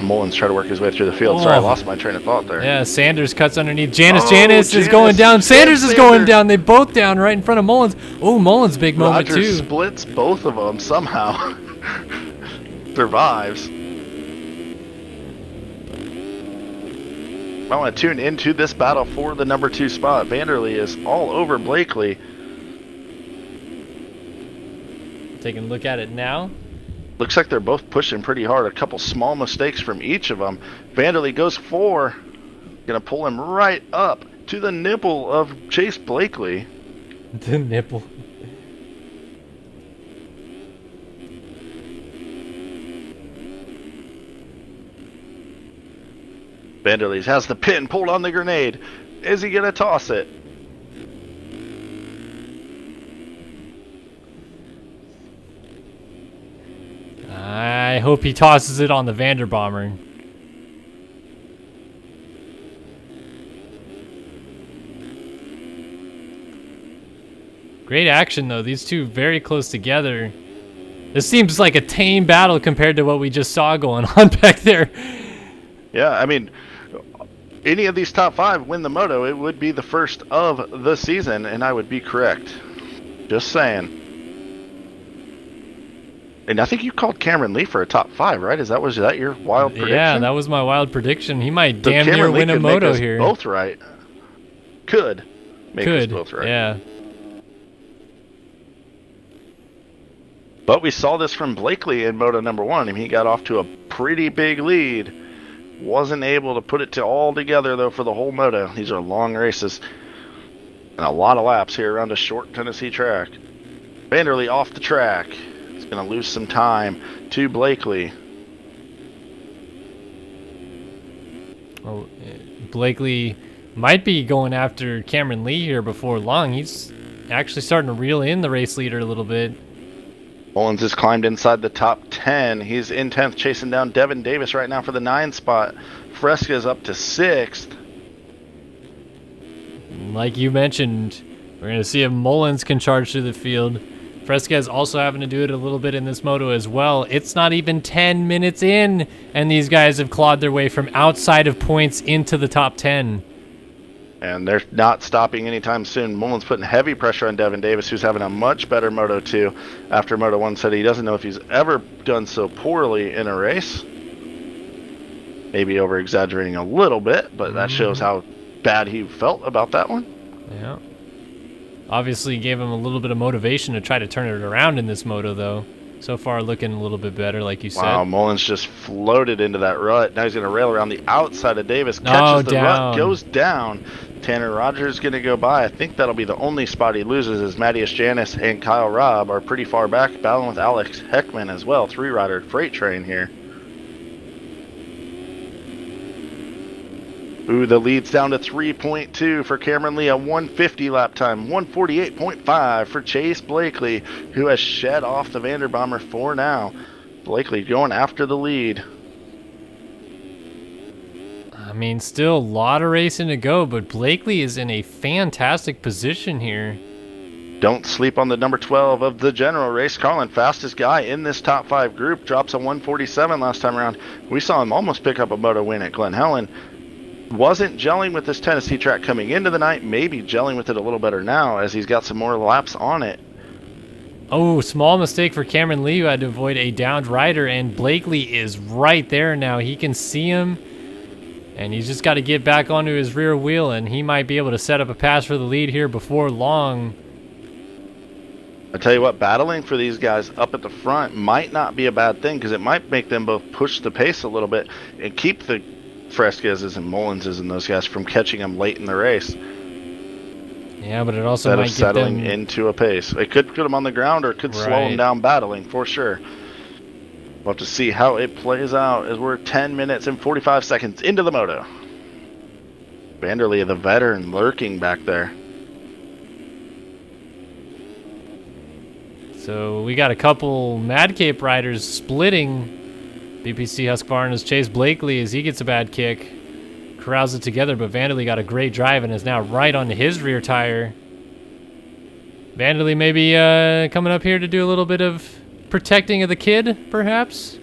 Mullins try to work his way through the field. Sorry, I lost my train of thought there. Yeah, Sanders cuts underneath. Janis is going down. Sanders is going down. They both down right in front of Mullins. Oh, Mullins, big moment Rogers too. Splits both of them somehow. Survives. I want to tune into this battle for the number 2 spot. Vanderlee is all over Blakely. Taking a look at it now. Looks like they're both pushing pretty hard. A couple small mistakes from each of them. Vanderlee goes 4. Gonna pull him right up to the nipple of Chase Blakely. The nipple. Vanderlee has the pin pulled on the grenade. Is he gonna toss it? I hope he tosses it on the Vanderbomber. Great action, though. These two very close together. This seems like a tame battle compared to what we just saw going on back there. Yeah, I mean, any of these top 5 win the moto, it would be the first of the season, and I would be correct. Just saying. And I think you called Cameron Lee for a top 5, right? Was that your wild prediction? Yeah, that was my wild prediction. He might So damn Cameron near Lee win a could make moto us here. Both right. Could make us Could, both right. yeah. But we saw this from Blakely in moto number 1. I mean, he got off to a pretty big lead. Wasn't able to put it all together, though, for the whole moto. These are long races. And a lot of laps here around a short Tennessee track. Vanderlee off the track. He's going to lose some time to Blakely. Well, Blakely might be going after Cameron Lee here before long. He's actually starting to reel in the race leader a little bit. Mullins has climbed inside the top 10. He's in 10th, chasing down Devin Davis right now for the 9 spot. Fresca's up to 6th. Like you mentioned, we're going to see if Mullins can charge through the field. Fresquez also having to do it a little bit in this moto as well. It's not even 10 minutes in, and these guys have clawed their way from outside of points into the top 10. And they're not stopping anytime soon. Mullins putting heavy pressure on Devin Davis, who's having a much better Moto 2 after Moto 1 said he doesn't know if he's ever done so poorly in a race. Maybe over-exaggerating a little bit, but that shows how bad he felt about that one. Yeah. Obviously gave him a little bit of motivation to try to turn it around in this moto, though. So far, looking a little bit better, like you said. Wow, Mullins just floated into that rut. Now he's going to rail around the outside of Davis. Oh, Catches the down. rut, goes down. Tanner Rogers going to go by. I think that'll be the only spot he loses, as Mattias Janis and Kyle Robb are pretty far back, battling with Alex Heckman as well. 3-rider freight train here. Ooh, the lead's down to 3.2 for Cameron Lee, a 150 lap time, 148.5 for Chase Blakely, who has shed off the Vanderbomber for now. Blakely going after the lead. I mean, still a lot of racing to go, but Blakely is in a fantastic position here. Don't sleep on the number 12 of the general race. Carlin, fastest guy in this top 5 group, drops a 147 last time around. We saw him almost pick up a moto win at Glen Helen. Wasn't gelling with this Tennessee track coming into the night, maybe gelling with it a little better now as he's got some more laps on it. Oh, small mistake for Cameron Lee, who had to avoid a downed rider, and Blakely is right there now. He can see him, and he's just got to get back onto his rear wheel, and he might be able to set up a pass for the lead here before long. I tell you what, battling for these guys up at the front might not be a bad thing, because it might make them both push the pace a little bit and keep the Fresquez's and Mullinses and those guys from catching them late in the race. Yeah, but it also Instead might of get settling them into a pace. It could put them on the ground, or it could slow them down battling, for sure. We'll have to see how it plays out as we're 10 minutes and 45 seconds into the moto. Vanderlee, the veteran, lurking back there. So we got a couple Mad Cape riders splitting. BPC Husqvarna's Chase Blakely, as he gets a bad kick, corrals it together, but Vanderlee got a great drive and is now right onto his rear tire. Vanderlee maybe coming up here to do a little bit of protecting of the kid, perhaps?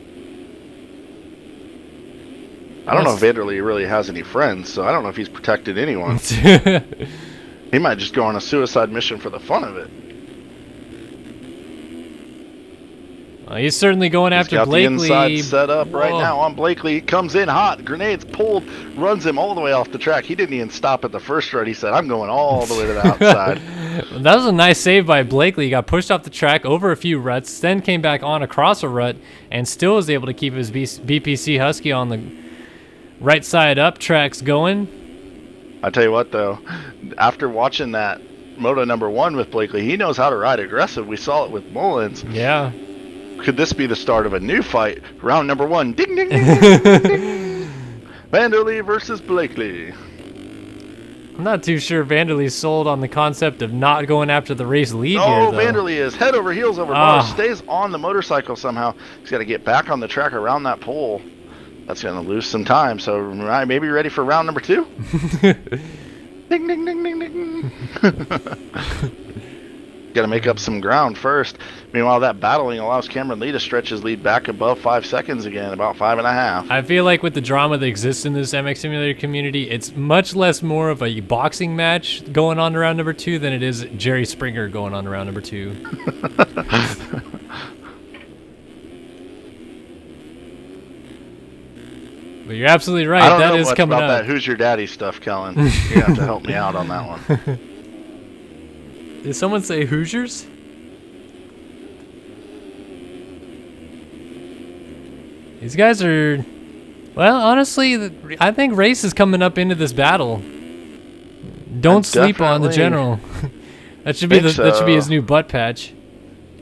I don't know if Vanderlee really has any friends, so I don't know if he's protected anyone. He might just go on a suicide mission for the fun of it. He's certainly going after got Blakely. The inside set up right now on Blakely. He comes in hot. Grenades pulled. Runs him all the way off the track. He didn't even stop at the first rut. He said, I'm going all the way to the outside. That was a nice save by Blakely. He got pushed off the track over a few ruts, then came back on across a rut, and still was able to keep his BPC Husky on the right side up tracks going. I tell you what, though, after watching that Moto number 1 with Blakely, he knows how to ride aggressive. We saw it with Mullins. Yeah. Could this be the start of a new fight? Round number 1. Ding, ding, ding, ding, ding, ding. Vanderlee versus Blakely. I'm not too sure Vanderlee's sold on the concept of not going after the race lead here, Oh, though. Vanderlee is head over heels over bar. Stays on the motorcycle somehow. He's got to get back on the track around that pole. That's going to lose some time. So maybe ready for round number 2? Ding, ding, ding, ding, ding. Got to make up some ground first. Meanwhile, that battling allows Cameron Lee to stretch his lead back above 5 seconds again, about 5.5. I feel like with the drama that exists in this MX Simulator community, it's much less more of a boxing match going on to round number 2 than it is Jerry Springer going on to round number 2. But you're absolutely right. I don't that know is much coming about up. that Who's Your Daddy stuff, Kellen. You have to help me out on that one. Did someone say Hoosiers? These guys are, well, honestly, I think Race is coming up into this battle. Don't sleep on the general. That should be that should be his new butt patch.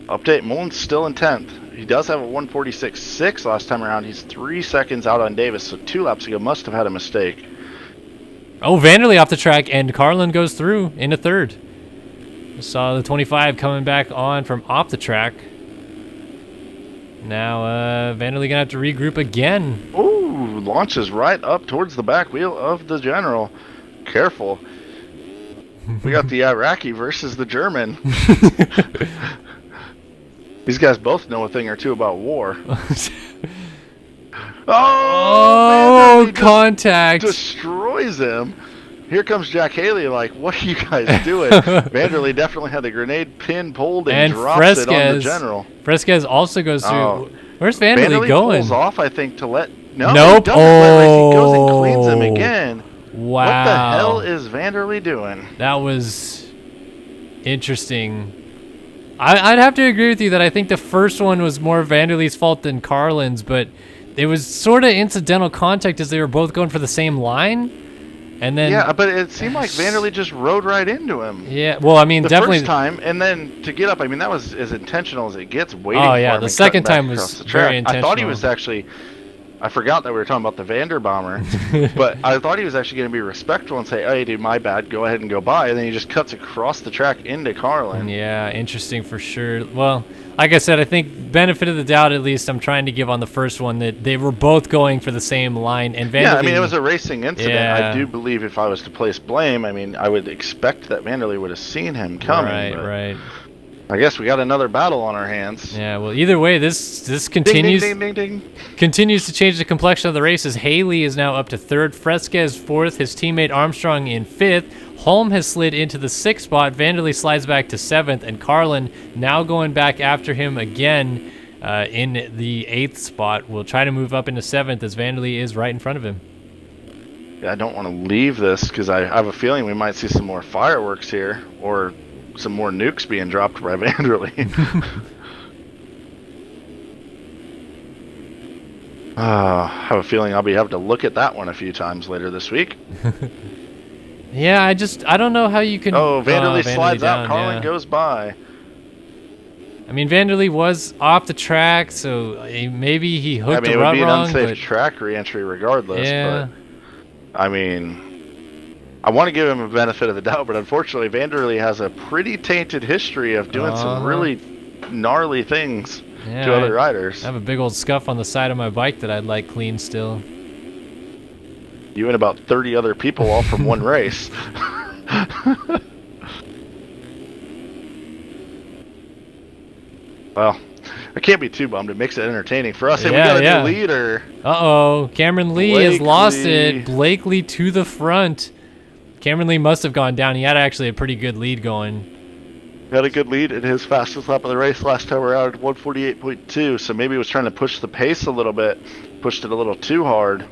Update: Mullins still in 10th. He does have a 146.6 last time around. He's 3 seconds out on Davis, so 2 laps ago must have had a mistake. Oh, Vanderlee off the track, and Carlin goes through into 3rd. Saw the 25 coming back on from off the track. Now Vanderlee gonna have to regroup again. Ooh, launches right up towards the back wheel of the general. Careful. We got the Iraqi versus the German. These guys both know a thing or two about war. Oh, contact. Destroys him. Here comes Jack Haley like, what are you guys doing? Vanderlee definitely had the grenade pin pulled and drops it on the general. Fresquez also goes through. Oh. Where's Vanderlee going? Pulls off, I think, to let... No, nope. He goes and cleans him again. Wow. What the hell is Vanderlee doing? That was interesting. I'd have to agree with you that I think the first one was more Vanderlee's fault than Carlin's, but it was sort of incidental contact as they were both going for the same line. And then Yeah, but it seemed like Vanderlee just rode right into him. Yeah, well, I mean, The definitely first time, and then to get up, I mean, that was as intentional as it gets. Waiting Oh, for yeah, him the and second cutting back time was across the very track. I thought he intentional. was actually. I forgot that we were talking about the Vander Bomber, but I thought he was actually going to be respectful and say, "Hey, dude, my bad. Go ahead and go by." And then he just cuts across the track into Carlin. Yeah, interesting for sure. Well, like I said, I think benefit of the doubt, at least I'm trying to give on the first one, that they were both going for the same line. And Vanderlee, Yeah, I mean, it was a racing incident. Yeah. I do believe if I was to place blame, I mean, I would expect that Vanderlee would have seen him coming. Right, but right. I guess we got another battle on our hands. Yeah, well, either way, this Ding, continues ding, ding, ding, ding. continues to change the complexion of the race as Haley is now up to third, Fresquez fourth, his teammate Armstrong in fifth. Holm has slid into the sixth spot, Vanderlee slides back to seventh, and Carlin now going back after him again in the eighth spot. Will try to move up into seventh as Vanderlee is right in front of him. Yeah, I don't want to leave this because I have a feeling we might see some more fireworks here, or some more nukes being dropped by Vanderlee. I have a feeling I'll be having to look at that one a few times later this week. Yeah, I don't know how you can. Oh, Vanderlee Vanderlee slides down, out. Carlin yeah. goes by. I mean, Vanderlee was off the track, so maybe he hooked I mean, the it would rut be an wrong. unsafe But track re-entry regardless. yeah, But I mean, I want to give him a benefit of the doubt, but unfortunately, Vanderlee has a pretty tainted history of doing some really gnarly things yeah, to other riders. I have a big old scuff on the side of my bike that I'd like clean still. You and about 30 other people all from one race. Well, I can't be too bummed. It makes it entertaining for us. Hey, we got a new leader. Uh-oh, Cameron Lee has lost it. Blakely. Blakely to the front. Cameron Lee must have gone down. He had actually a pretty good lead going. Had a good lead in his fastest lap of the race last time around, 148.2. So maybe he was trying to push the pace a little bit. Pushed it a little too hard.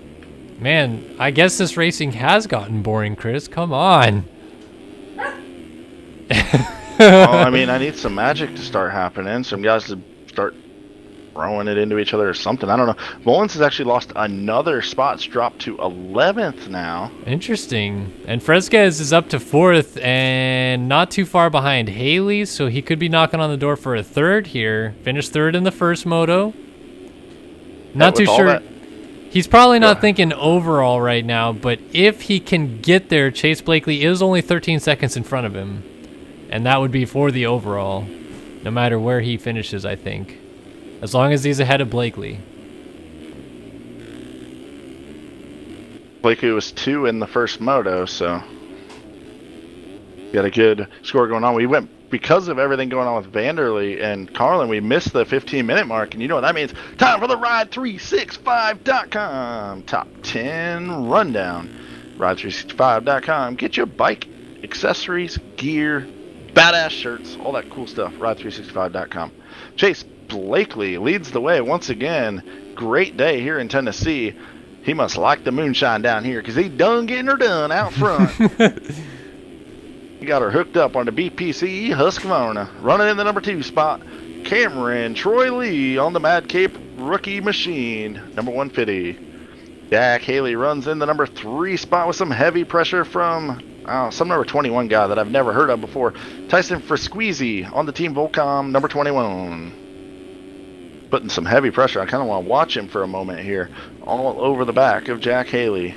Man, I guess this racing has gotten boring, Chris. Come on. Well, I mean, I need some magic to start happening. Some guys to start throwing it into each other or something. I don't know. Mullins has actually lost another spot. It's dropped to 11th now. Interesting. And Fresquez is up to fourth and not too far behind Haley, so he could be knocking on the door for a third here. Finished third in the first moto. Not too with all sure. that- He's probably not thinking overall right now, but if he can get there, Chase Blakely is only 13 seconds in front of him. And that would be for the overall, no matter where he finishes, I think. As long as he's ahead of Blakely. Blakely was 2 in the first moto, so got a good score going on. We went, because of everything going on with Vanderlee and Carlin, we missed the 15-minute mark, and you know what that means. Time for the Ride365.com Top 10 Rundown. Ride365.com. Get your bike accessories, gear, badass shirts, all that cool stuff. Ride365.com. Chase Blakely leads the way once again. Great day here in Tennessee. He must like the moonshine down here because he done getting her done out front. He got her hooked up on the BPC Husqvarna. Running in the number 2 spot, Cameron Troy Lee on the Mad Cape rookie machine, number 150. Jack Haley runs in the number 3 spot with some heavy pressure from some number 21 guy that I've never heard of before. Tyson Frisqueezy on the Team Volcom, number 21. Putting some heavy pressure. I kind of want to watch him for a moment here. All over the back of Jack Haley.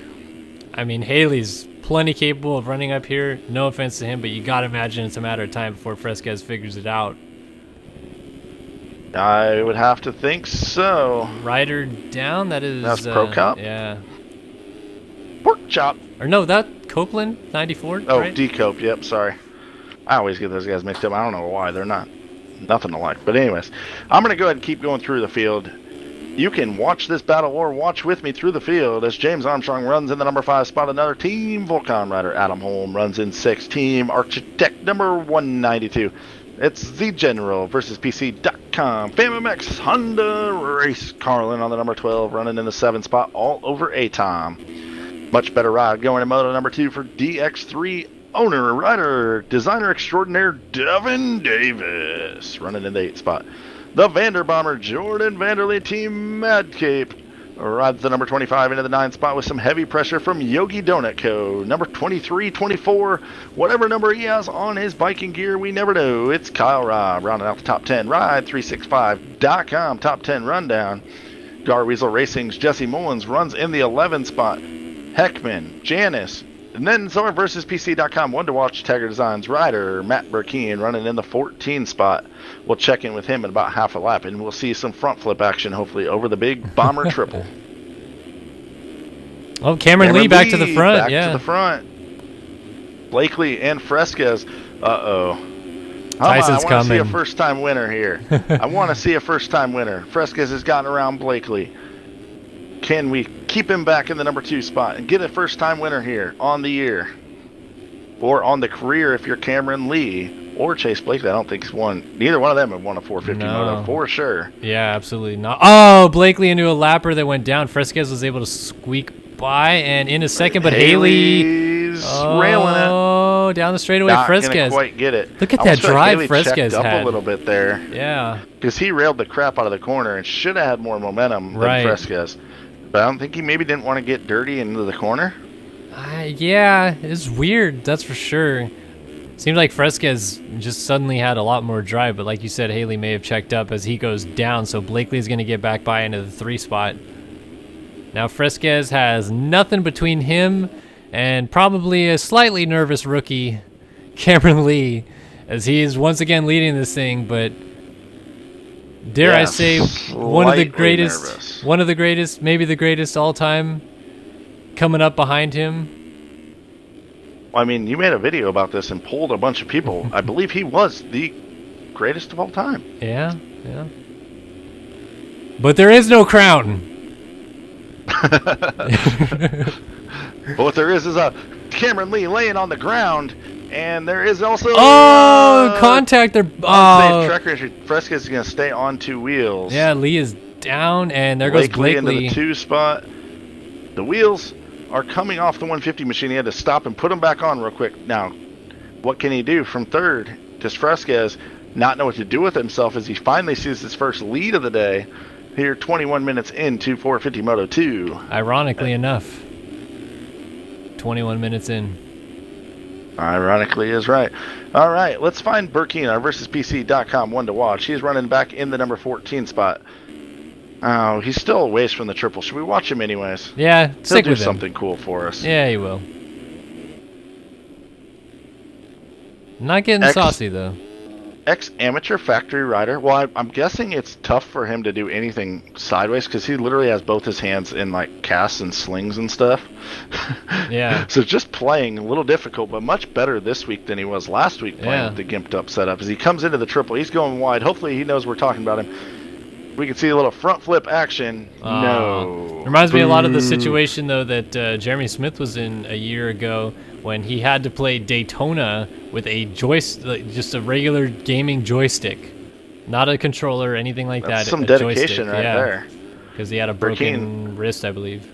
I mean, Haley's plenty capable of running up here. No offense to him, but you got to imagine it's a matter of time before Fresquez figures it out. I would have to think so. Rider down, That's Pro Cop? Yeah. Pork chop. Or no, that Copeland, 94, Oh, right? D-Cope. Yep, sorry. I always get those guys mixed up. I don't know why. They're not nothing alike. But anyways, I'm going to go ahead and keep going through the field. You can watch this battle or watch with me through the field as James Armstrong runs in the number 5 spot. Another Team Volcom rider, Adam Holm, runs in 6. Team Architect number 192. It's the General versus PC.com. FamMX Honda Race Carlin on the number 12, running in the 7 spot, all over A-Tom. Much better ride going in moto number 2 for DX3 owner, rider, designer extraordinaire Devin Davis running in the 8th spot. The Vanderbomber Jordan Vanderlee Team Madcape rides the number 25 into the 9th spot with some heavy pressure from Yogi Donut Co. Number 23, 24, whatever number he has on his biking gear, we never know. It's Kyle Robb rounding out the top 10. Ride365.com top 10 rundown. Gar Weasel Racing's Jesse Mullins runs in the 11th spot. Heckman, Janice, and then Zor versus PC.com one to watch Tiger Designs rider Matt Burkeen running in the 14th spot. We'll check in with him in about half a lap, and we'll see some front flip action hopefully over the big Bomber triple. Oh, Cameron Lee back to the front. Back to the front. Blakely and Fresquez. Uh-oh. Tyson's I want to see a first-time winner here. I want to see a first-time winner. Fresquez has gotten around Blakely. Can we keep him back in the number 2 spot and get a first-time winner here on the year? Or on the career if you're Cameron Lee or Chase Blakely. I don't think he's won. Neither one of them have won a 450 moto for sure. Yeah, absolutely not. Oh, Blakely into a lapper that went down. Fresquez was able to squeak by and in a second, but Haley's railing it. Oh, down the straightaway, Fresquez. Not quite get it. Look at that drive Fresquez checked up had. A little bit there. Yeah. Because he railed the crap out of the corner and should have had more momentum than Fresquez. But I don't think he maybe didn't want to get dirty into the corner. Yeah, it's weird, that's for sure. Seemed like Fresquez just suddenly had a lot more drive, but like you said, Haley may have checked up as he goes down, so Blakely's going to get back by into the 3 spot. Now Fresquez has nothing between him and probably a slightly nervous rookie, Cameron Lee, as he is once again leading this thing, but dare I say one of the greatest, maybe the greatest all time coming up behind him. Well, I mean, you made a video about this and polled a bunch of people. I believe he was the greatest of all time. Yeah. But there is no crown. But what there is a Cameron Lee laying on the ground, and there is also contact. Fresquez is going to stay on 2 wheels. Yeah, Lee is down, and there goes Blakely into the 2 spot. The wheels are coming off the 150 machine. He had to stop and put them back on real quick. Now, what can he do from 3rd? Does Fresquez not know what to do with himself as he finally sees his first lead of the day here 21 minutes into 450 Moto 2? Ironically enough, 21 minutes in. Ironically is right. All right, let's find Burkeen, our versus PC.com one to watch. He's running back in the number 14 spot. Oh, he's still a ways from the triple. Should we watch him anyways? Yeah, He'll do something cool for us. Yeah, he will. Not getting saucy, though. Ex-amateur factory rider. Well, I'm guessing it's tough for him to do anything sideways because he literally has both his hands in, like, casts and slings and stuff. Yeah. So just playing a little difficult, but much better this week than he was last week playing with the gimped up setup. As he comes into the triple, he's going wide. Hopefully he knows we're talking about him. We can see a little front flip action. No. Reminds me a lot of the situation, though, that Jeremy Smith was in a year ago when he had to play Daytona with a just a regular gaming joystick. Not a controller or anything like that. Some dedication right there. Because he had a broken wrist, I believe.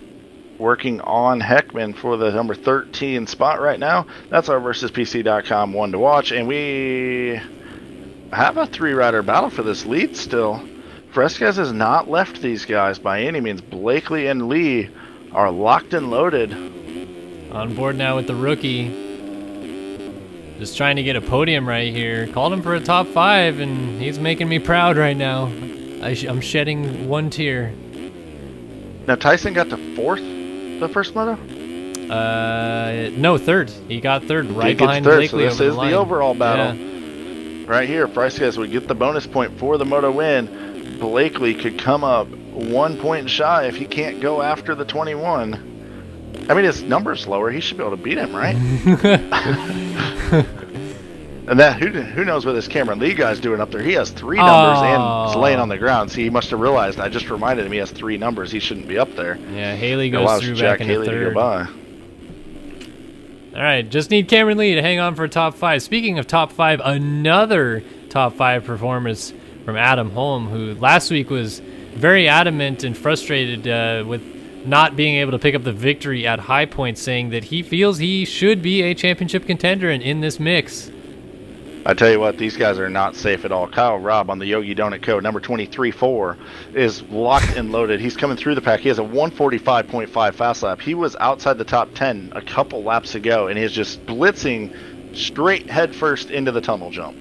Working on Heckman for the number 13 spot right now. That's our versus PC.com one to watch. And we have a 3-rider battle for this lead still. Fresquez has not left these guys by any means. Blakely and Lee are locked and loaded. On board now with the rookie. Just trying to get a podium right here. Called him for a top 5, and he's making me proud right now. I'm shedding one tear. Now, Tyson got to 4th the first moto? No, 3rd. He got 3rd right behind Blakely. So this is the overall battle. Yeah. Right here, Fresquez would get the bonus point for the moto win. Blakely could come up 1 point shy if he can't go after the 21. I mean, his number's lower. He should be able to beat him, right? And that who knows what this Cameron Lee guy's doing up there? He has 3 numbers and is laying on the ground. See, he must have realized. I just reminded him he has 3 numbers. He shouldn't be up there. Yeah, Haley goes through back into 3rd. To go by. All right, just need Cameron Lee to hang on for a top 5. Speaking of top 5, another top 5 performance from Adam Holm, who last week was very adamant and frustrated with not being able to pick up the victory at High Point, saying that he feels he should be a championship contender and in this mix. I tell you what, these guys are not safe at all. Kyle Robb on the Yogi Donut code, number 23-4, is locked and loaded. He's coming through the pack. He has a 145.5 fast lap. He was outside the top 10 a couple laps ago, and he's just blitzing straight headfirst into the tunnel jump.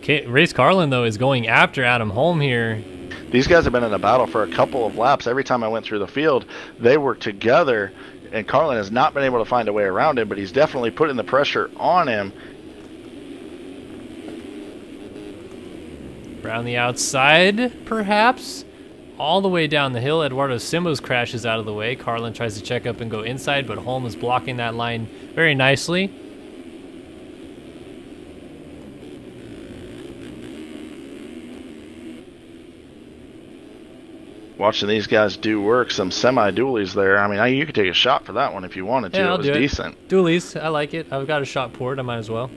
Race Carlin, though, is going after Adam Holm here. These guys have been in a battle for a couple of laps. Every time I went through the field, they were together, and Carlin has not been able to find a way around him, but he's definitely putting the pressure on him. Around the outside, perhaps. All the way down the hill, Eduardo Simos crashes out of the way. Carlin tries to check up and go inside, but Holm is blocking that line very nicely. Watching these guys do work, some semi-dualies there. I mean, you could take a shot for that one if you wanted to. Yeah, it was decent. Dualies, I like it. I've got a shot poured, I might as well.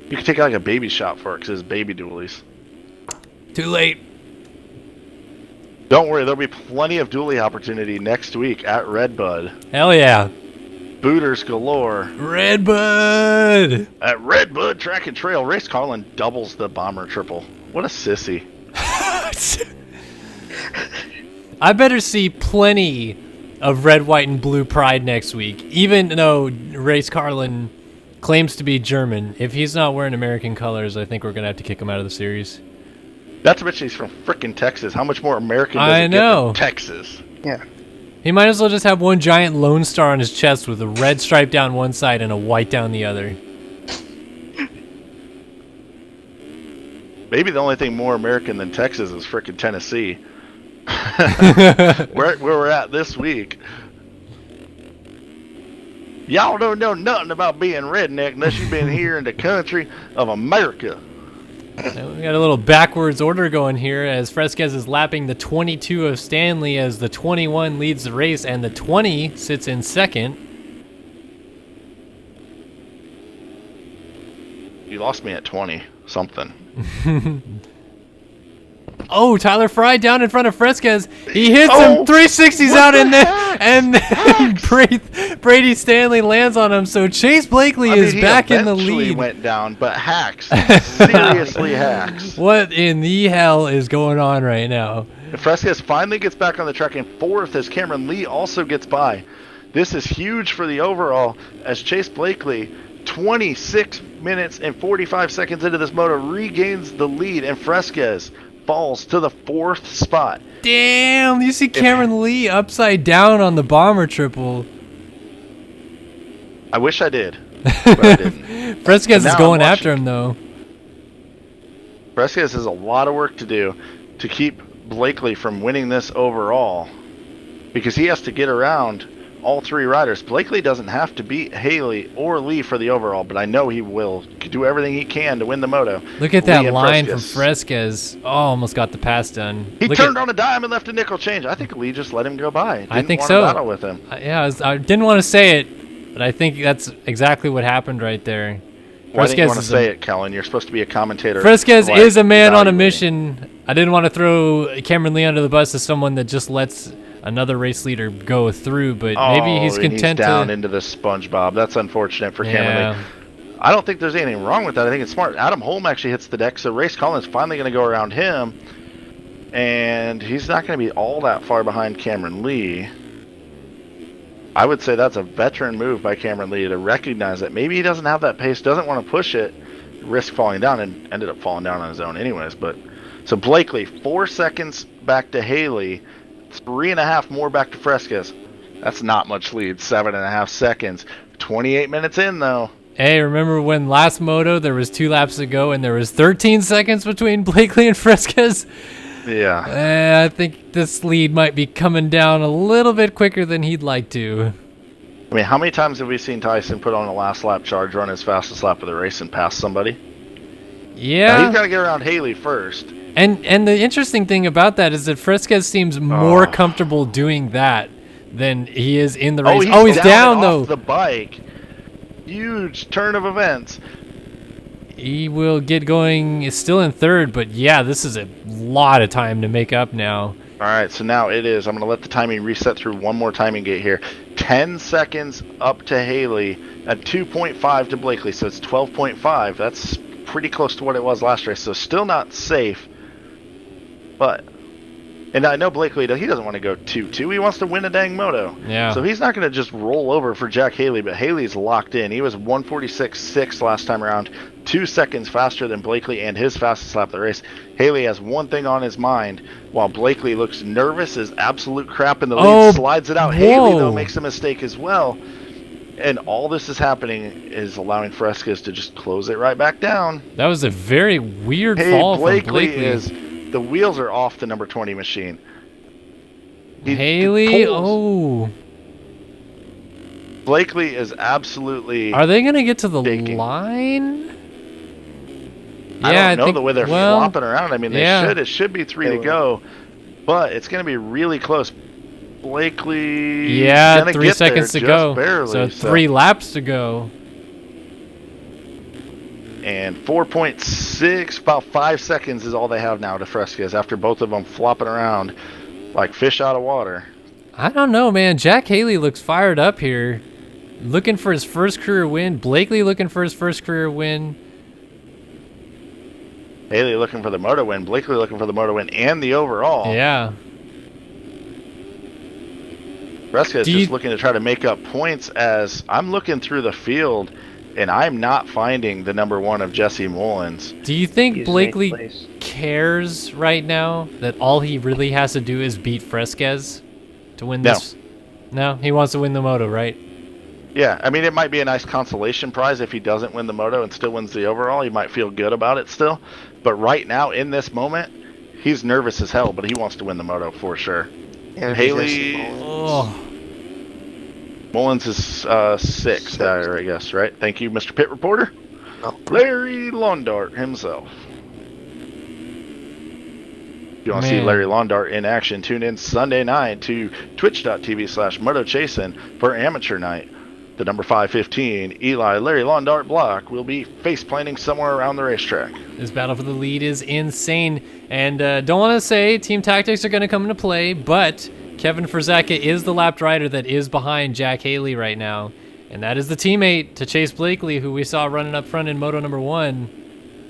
You could take like a baby shot for it because it's baby dualies. Too late. Don't worry, there'll be plenty of dually opportunity next week at Redbud. Hell yeah. Booters galore. Redbud! At Redbud Track and Trail, Race Carlin doubles the bomber triple. What a sissy. I better see plenty of red, white, and blue pride next week, even though Race Carlin claims to be German. If he's not wearing American colors, I think we're going to have to kick him out of the series. Not to mention he's from frickin' Texas. How much more American does it get than Texas? Yeah. He might as well just have one giant Lone Star on his chest with a red stripe down one side and a white down the other. Maybe the only thing more American than Texas is frickin' Tennessee. where we're at this week. Y'all don't know nothing about being redneck unless you've been here in the country of America. We got a little backwards order going here as Fresquez is lapping the 22 of Stanley as the 21 leads the race and the 20 sits in second. You lost me at 20 something. Oh, Tyler Fry down in front of Fresquez. He hits him 360s out in there, and then Brady Stanley lands on him. So Chase Blakely is back in the lead. He went down, but hacks. Seriously hacks. What in the hell is going on right now? And Fresquez finally gets back on the track in fourth as Cameron Lee also gets by. This is huge for the overall as Chase Blakely, 26 minutes and 45 seconds into this moto, regains the lead, and Fresquez falls to the fourth spot. Damn, you see Cameron Lee upside down on the bomber triple. I wish I did, but I didn't. Fresquez is going after him, though. Fresquez has a lot of work to do to keep Blakely from winning this overall because he has to get around all three riders. Blakely doesn't have to beat Haley or Lee for the overall, but I know he will do everything he can to win the moto. Look at that line from Fresquez. Oh, almost got the pass done. He turned on a dime and left a nickel change. I think Lee just let him go by. I think want so. To battle with him. Yeah, I didn't want to say it, but I think that's exactly what happened right there. Why didn't you want to say it, Kellen? You're supposed to be a commentator. Fresquez is a man on a mission. I didn't want to throw Cameron Lee under the bus as someone that just lets another race leader go through, but maybe he's content down into the SpongeBob. That's unfortunate for Cameron Lee. I don't think there's anything wrong with that. I think it's smart. Adam Holm actually hits the deck, so Race Collins finally going to go around him, and he's not going to be all that far behind Cameron Lee. I would say that's a veteran move by Cameron Lee to recognize that maybe he doesn't have that pace, doesn't want to push it, risk falling down, and ended up falling down on his own anyways. But so Blakely, 4 seconds back to Haley, 3.5 more back to Fresquez. That's not much lead. 7.5 seconds. 28 minutes in though. Hey, remember when last moto there was 2 laps to go and there was 13 seconds between Blakely and Fresquez? Yeah. I think this lead might be coming down a little bit quicker than he'd like to. I mean, how many times have we seen Tyson put on a last lap charge, run his fastest lap of the race, and pass somebody? Yeah. Now he's got to get around Haley first. And the interesting thing about that is that Fresquez seems more comfortable doing that than he is in the race. He's down though. Off the bike. Huge turn of events. He will get going, still in third, but yeah, this is a lot of time to make up now. All right, so now it is. I'm going to let the timing reset through one more timing gate here. 10 seconds up to Haley and 2.5 to Blakely, so it's 12.5. That's pretty close to what it was last race, so still not safe. But, and I know Blakely, he doesn't want to go 2-2. He wants to win a dang moto. Yeah. So he's not going to just roll over for Jack Haley, but Haley's locked in. He was 146.6 last time around, 2 seconds faster than Blakely and his fastest lap of the race. Haley has one thing on his mind, while Blakely looks nervous as absolute crap in the lead, slides it out. Whoa. Haley, though, makes a mistake as well. And all this is happening is allowing Fresquez to just close it right back down. That was a very weird Hey, fall Blakely from Blakely. is... The wheels are off the number 20 machine. Haley, oh. Blakely is absolutely... Are they going to get to the shaking. line? I don't know think, the way they're well, flopping around. I mean, they should. It should be 3 to go. But it's going to be really close. Blakely... Yeah, gonna 3 get seconds there to just go. Barely, So 3 laps to go. And 4.6, about 5 seconds is all they have now to Fresquez after both of them flopping around like fish out of water. I don't know, man. Jack Haley looks fired up here. Looking for his first career win. Blakely looking for his first career win. Haley looking for the moto win. Blakely looking for the moto win and the overall. Yeah. Fresquez just looking to try to make up points as I'm looking through the field and I'm not finding the number 1 of Jesse Mullins. Do you think Blakely cares right now that all he really has to do is beat Fresquez to win this? No, he wants to win the moto, right? Yeah, I mean, it might be a nice consolation prize if he doesn't win the moto and still wins the overall. He might feel good about it still. But right now, in this moment, he's nervous as hell, but he wants to win the moto for sure. And Haley... Oh. Mullins is 6th, I guess, right? Thank you, Mr. Pit Reporter. Oh. Larry Londart himself. If you want to see Larry Londart in action, tune in Sunday night to twitch.tv/MotoChasin for Amateur Night. The number 515 Eli Larry Londart block will be face planting somewhere around the racetrack. This battle for the lead is insane. And don't want to say team tactics are going to come into play, but Kevin Frizaka is the lapped rider that is behind Jack Haley right now. And that is the teammate to Chase Blakely, who we saw running up front in Moto number 1.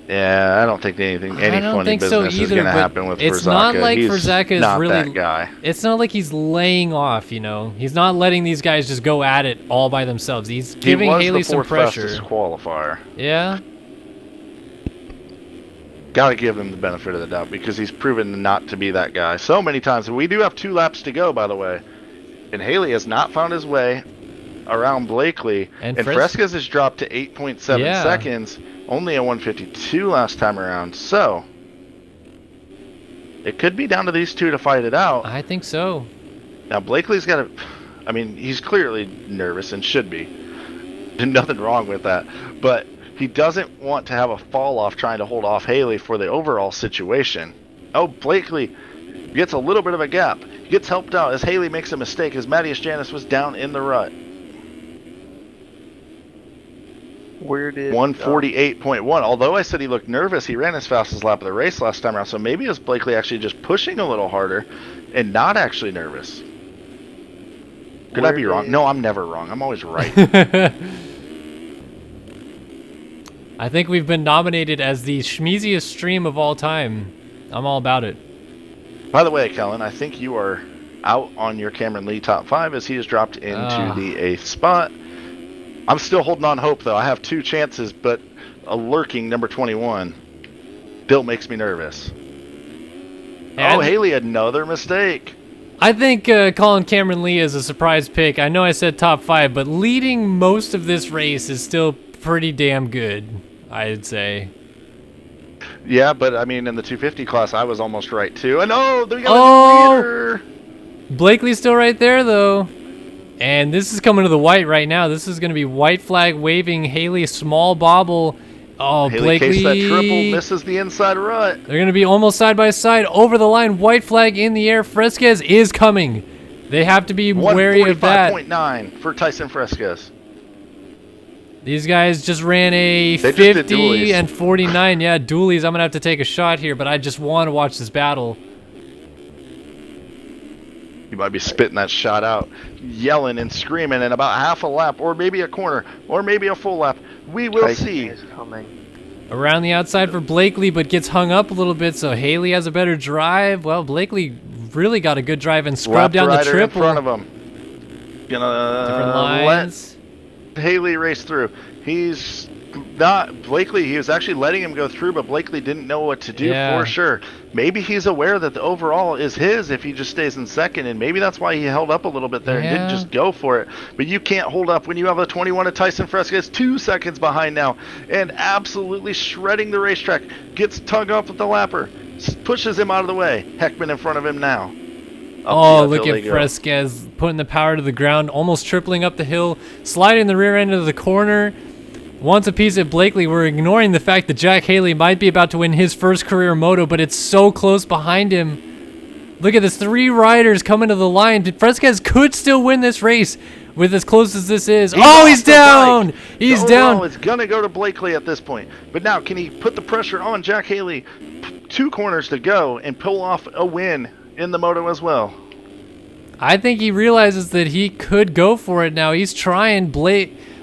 Yeah, I don't think any funny business is going to happen with Frizaka. It's not like Frizaka is not really that guy. It's not like he's laying off, you know. He's not letting these guys just go at it all by themselves. He's giving Haley some pressure. He was the 4th fastest qualifier. Yeah. Got to give him the benefit of the doubt because he's proven not to be that guy so many times. We do have 2 laps to go, by the way. And Haley has not found his way around Blakely. And Fresquez has dropped to 8.7 seconds. Only a 152 last time around. So, it could be down to these 2 to fight it out. I think so. Now, Blakely's got to... I mean, he's clearly nervous and should be. There's nothing wrong with that. But he doesn't want to have a fall off trying to hold off Haley for the overall situation. Oh, Blakely gets a little bit of a gap. He gets helped out as Haley makes a mistake as Matthias Janis was down in the rut. Where did 148.1. Although I said he looked nervous, he ran his fastest lap of the race last time around. So maybe it was Blakely actually just pushing a little harder and not actually nervous. Could I be wrong? No, I'm never wrong. I'm always right. I think we've been nominated as the schmeeziest stream of all time. I'm all about it. By the way, Kellen, I think you are out on your Cameron Lee top 5 as he has dropped into the 8th spot. I'm still holding on hope, though. I have 2 chances, but a lurking number 21 still makes me nervous. And Haley, another mistake. I think calling Cameron Lee is a surprise pick. I know I said top 5, but leading most of this race is still pretty damn good, I'd say. Yeah, but I mean, in the 250 class, I was almost right, too. And they got a new leader. Blakely's still right there, though. And this is coming to the white right now. This is going to be white flag waving. Haley small bobble. Oh, Haley Blakely. Case that triple, misses the inside rut. They're going to be almost side by side over the line. White flag in the air. Fresquez is coming. They have to be wary of that. 145.9 for Tyson Fresquez. These guys just ran a 50 and 49. Yeah, dualies. I'm going to have to take a shot here, but I just want to watch this battle. might be spitting that shot out, yelling and screaming in about half a lap, or maybe a corner, or maybe a full lap. We will see. Is coming. Around the outside for Blakely, but gets hung up a little bit, so Haley has a better drive. Well, Blakely really got a good drive and scrubbed down the triple. In front of him. Gonna Different lines. let Haley race through. He's not Blakely. He was actually letting him go through, but Blakely didn't know what to do for sure. Maybe he's aware that the overall is his if he just stays in second, and maybe that's why he held up a little bit there and didn't just go for it. But you can't hold up when you have a 21 of Tyson Fresquez 2 seconds behind now and absolutely shredding the racetrack. Gets tugged off with the lapper, pushes him out of the way. Heckman in front of him now. Oh, look at Fresquez putting the power to the ground, almost tripling up the hill, sliding the rear end of the corner. Wants a piece of Blakely. We're ignoring the fact that Jack Haley might be about to win his first career moto, but it's so close behind him. Look at this, 3 riders coming to the line. Fresquez could still win this race with as close as this is. He's down! He's down! It's going to go to Blakely at this point. But now, can he put the pressure on Jack Haley? 2 corners to go and pull off a win in the moto as well. I think he realizes that he could go for it now. He's trying.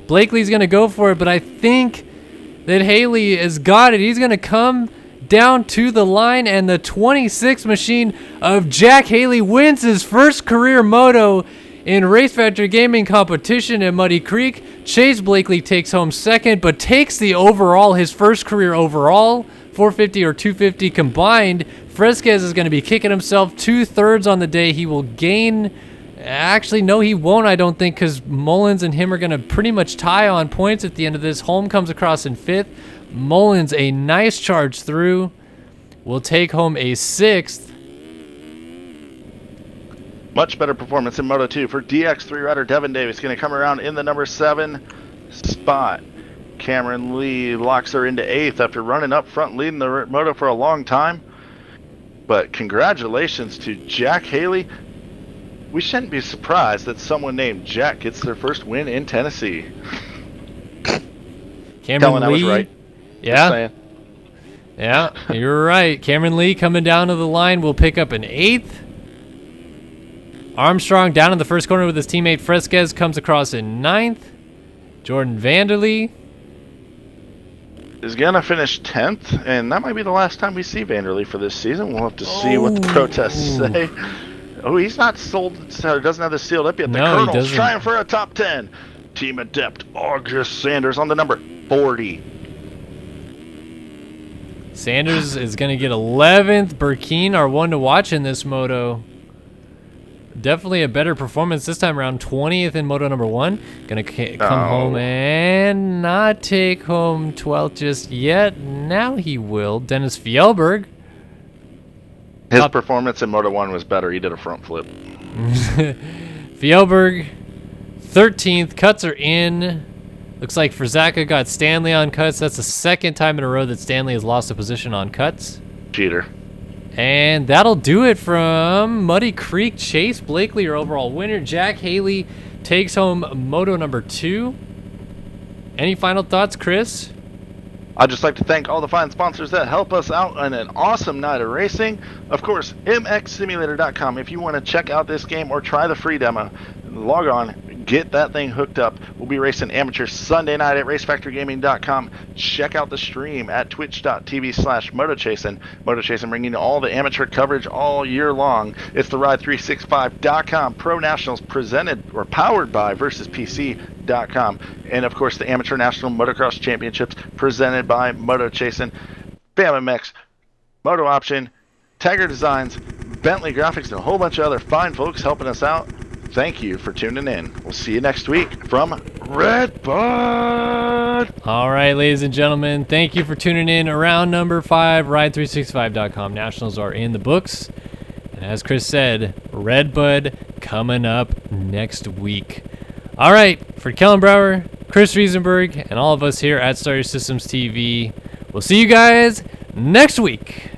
Blakely's going to go for it, but I think that Haley has got it. He's going to come down to the line, and the 26 machine of Jack Haley wins his first career moto in Race Factory Gaming competition at Muddy Creek. Chase Blakely takes home second, but takes the overall, his first career overall, 450 or 250 combined. Fresquez is going to be kicking himself 2/3 on the day. He will gain... Actually, no, he won't, I don't think, because Mullins and him are going to pretty much tie on points at the end of this. Holm comes across in 5th. Mullins, a nice charge through, will take home a 6th. Much better performance in Moto 2 for DX3 rider Devin Davis. Going to come around in the number 7 spot. Cameron Lee locks her into 8th after running up front, leading the Moto for a long time. But congratulations to Jack Haley. We shouldn't be surprised that someone named Jack gets their first win in Tennessee. Cameron Lee, I was right. Yeah. Yeah, you're right. Cameron Lee coming down to the line will pick up an 8th. Armstrong down in the first corner with his teammate Fresquez comes across in 9th. Jordan Vanderlee is going to finish 10th, and that might be the last time we see Vanderlee for this season. We'll have to see what the protests say. Oh, he's not sold, doesn't have this sealed up yet. The Colonel's trying for a top 10. Team Adept August Sanders on the number 40. Sanders is going to get 11th. Burkeen, our one to watch in this moto. Definitely a better performance this time around. 20th in moto number 1. Going to come home and not take home 12th just yet. Now he will. Dennis Fjellberg. His performance in Moto 1 was better. He did a front flip. Fjellberg, 13th. Cuts are in. Looks like Frizaka got Stanley on cuts. That's the second time in a row that Stanley has lost a position on cuts. Cheater. And that'll do it from Muddy Creek. Chase Blakely, your overall winner. Jack Haley takes home Moto number 2. Any final thoughts, Chris? I'd just like to thank all the fine sponsors that help us out on an awesome night of racing. Of course, mxsimulator.com. If you want to check out this game or try the free demo, log on, get that thing hooked up. We'll be racing amateur Sunday night at racefactorygaming.com. Check out the stream at twitch.tv/motochasin. Motochasin bringing you all the amateur coverage all year long. It's the Ride365.com Pro Nationals presented or powered by VersusPC.com. And of course, the Amateur National Motocross Championships presented by Motochasin. BAMMX, Moto Option, Tiger Designs, Bentley Graphics, and a whole bunch of other fine folks helping us out. Thank you for tuning in. We'll see you next week from Redbud. All right, ladies and gentlemen, thank you for tuning in. Round number 5, Ride365.com Nationals are in the books. And as Chris said, Redbud coming up next week. All right, for Kellen Brauer, Chris Riesenberg, and all of us here at Star Systems TV, we'll see you guys next week.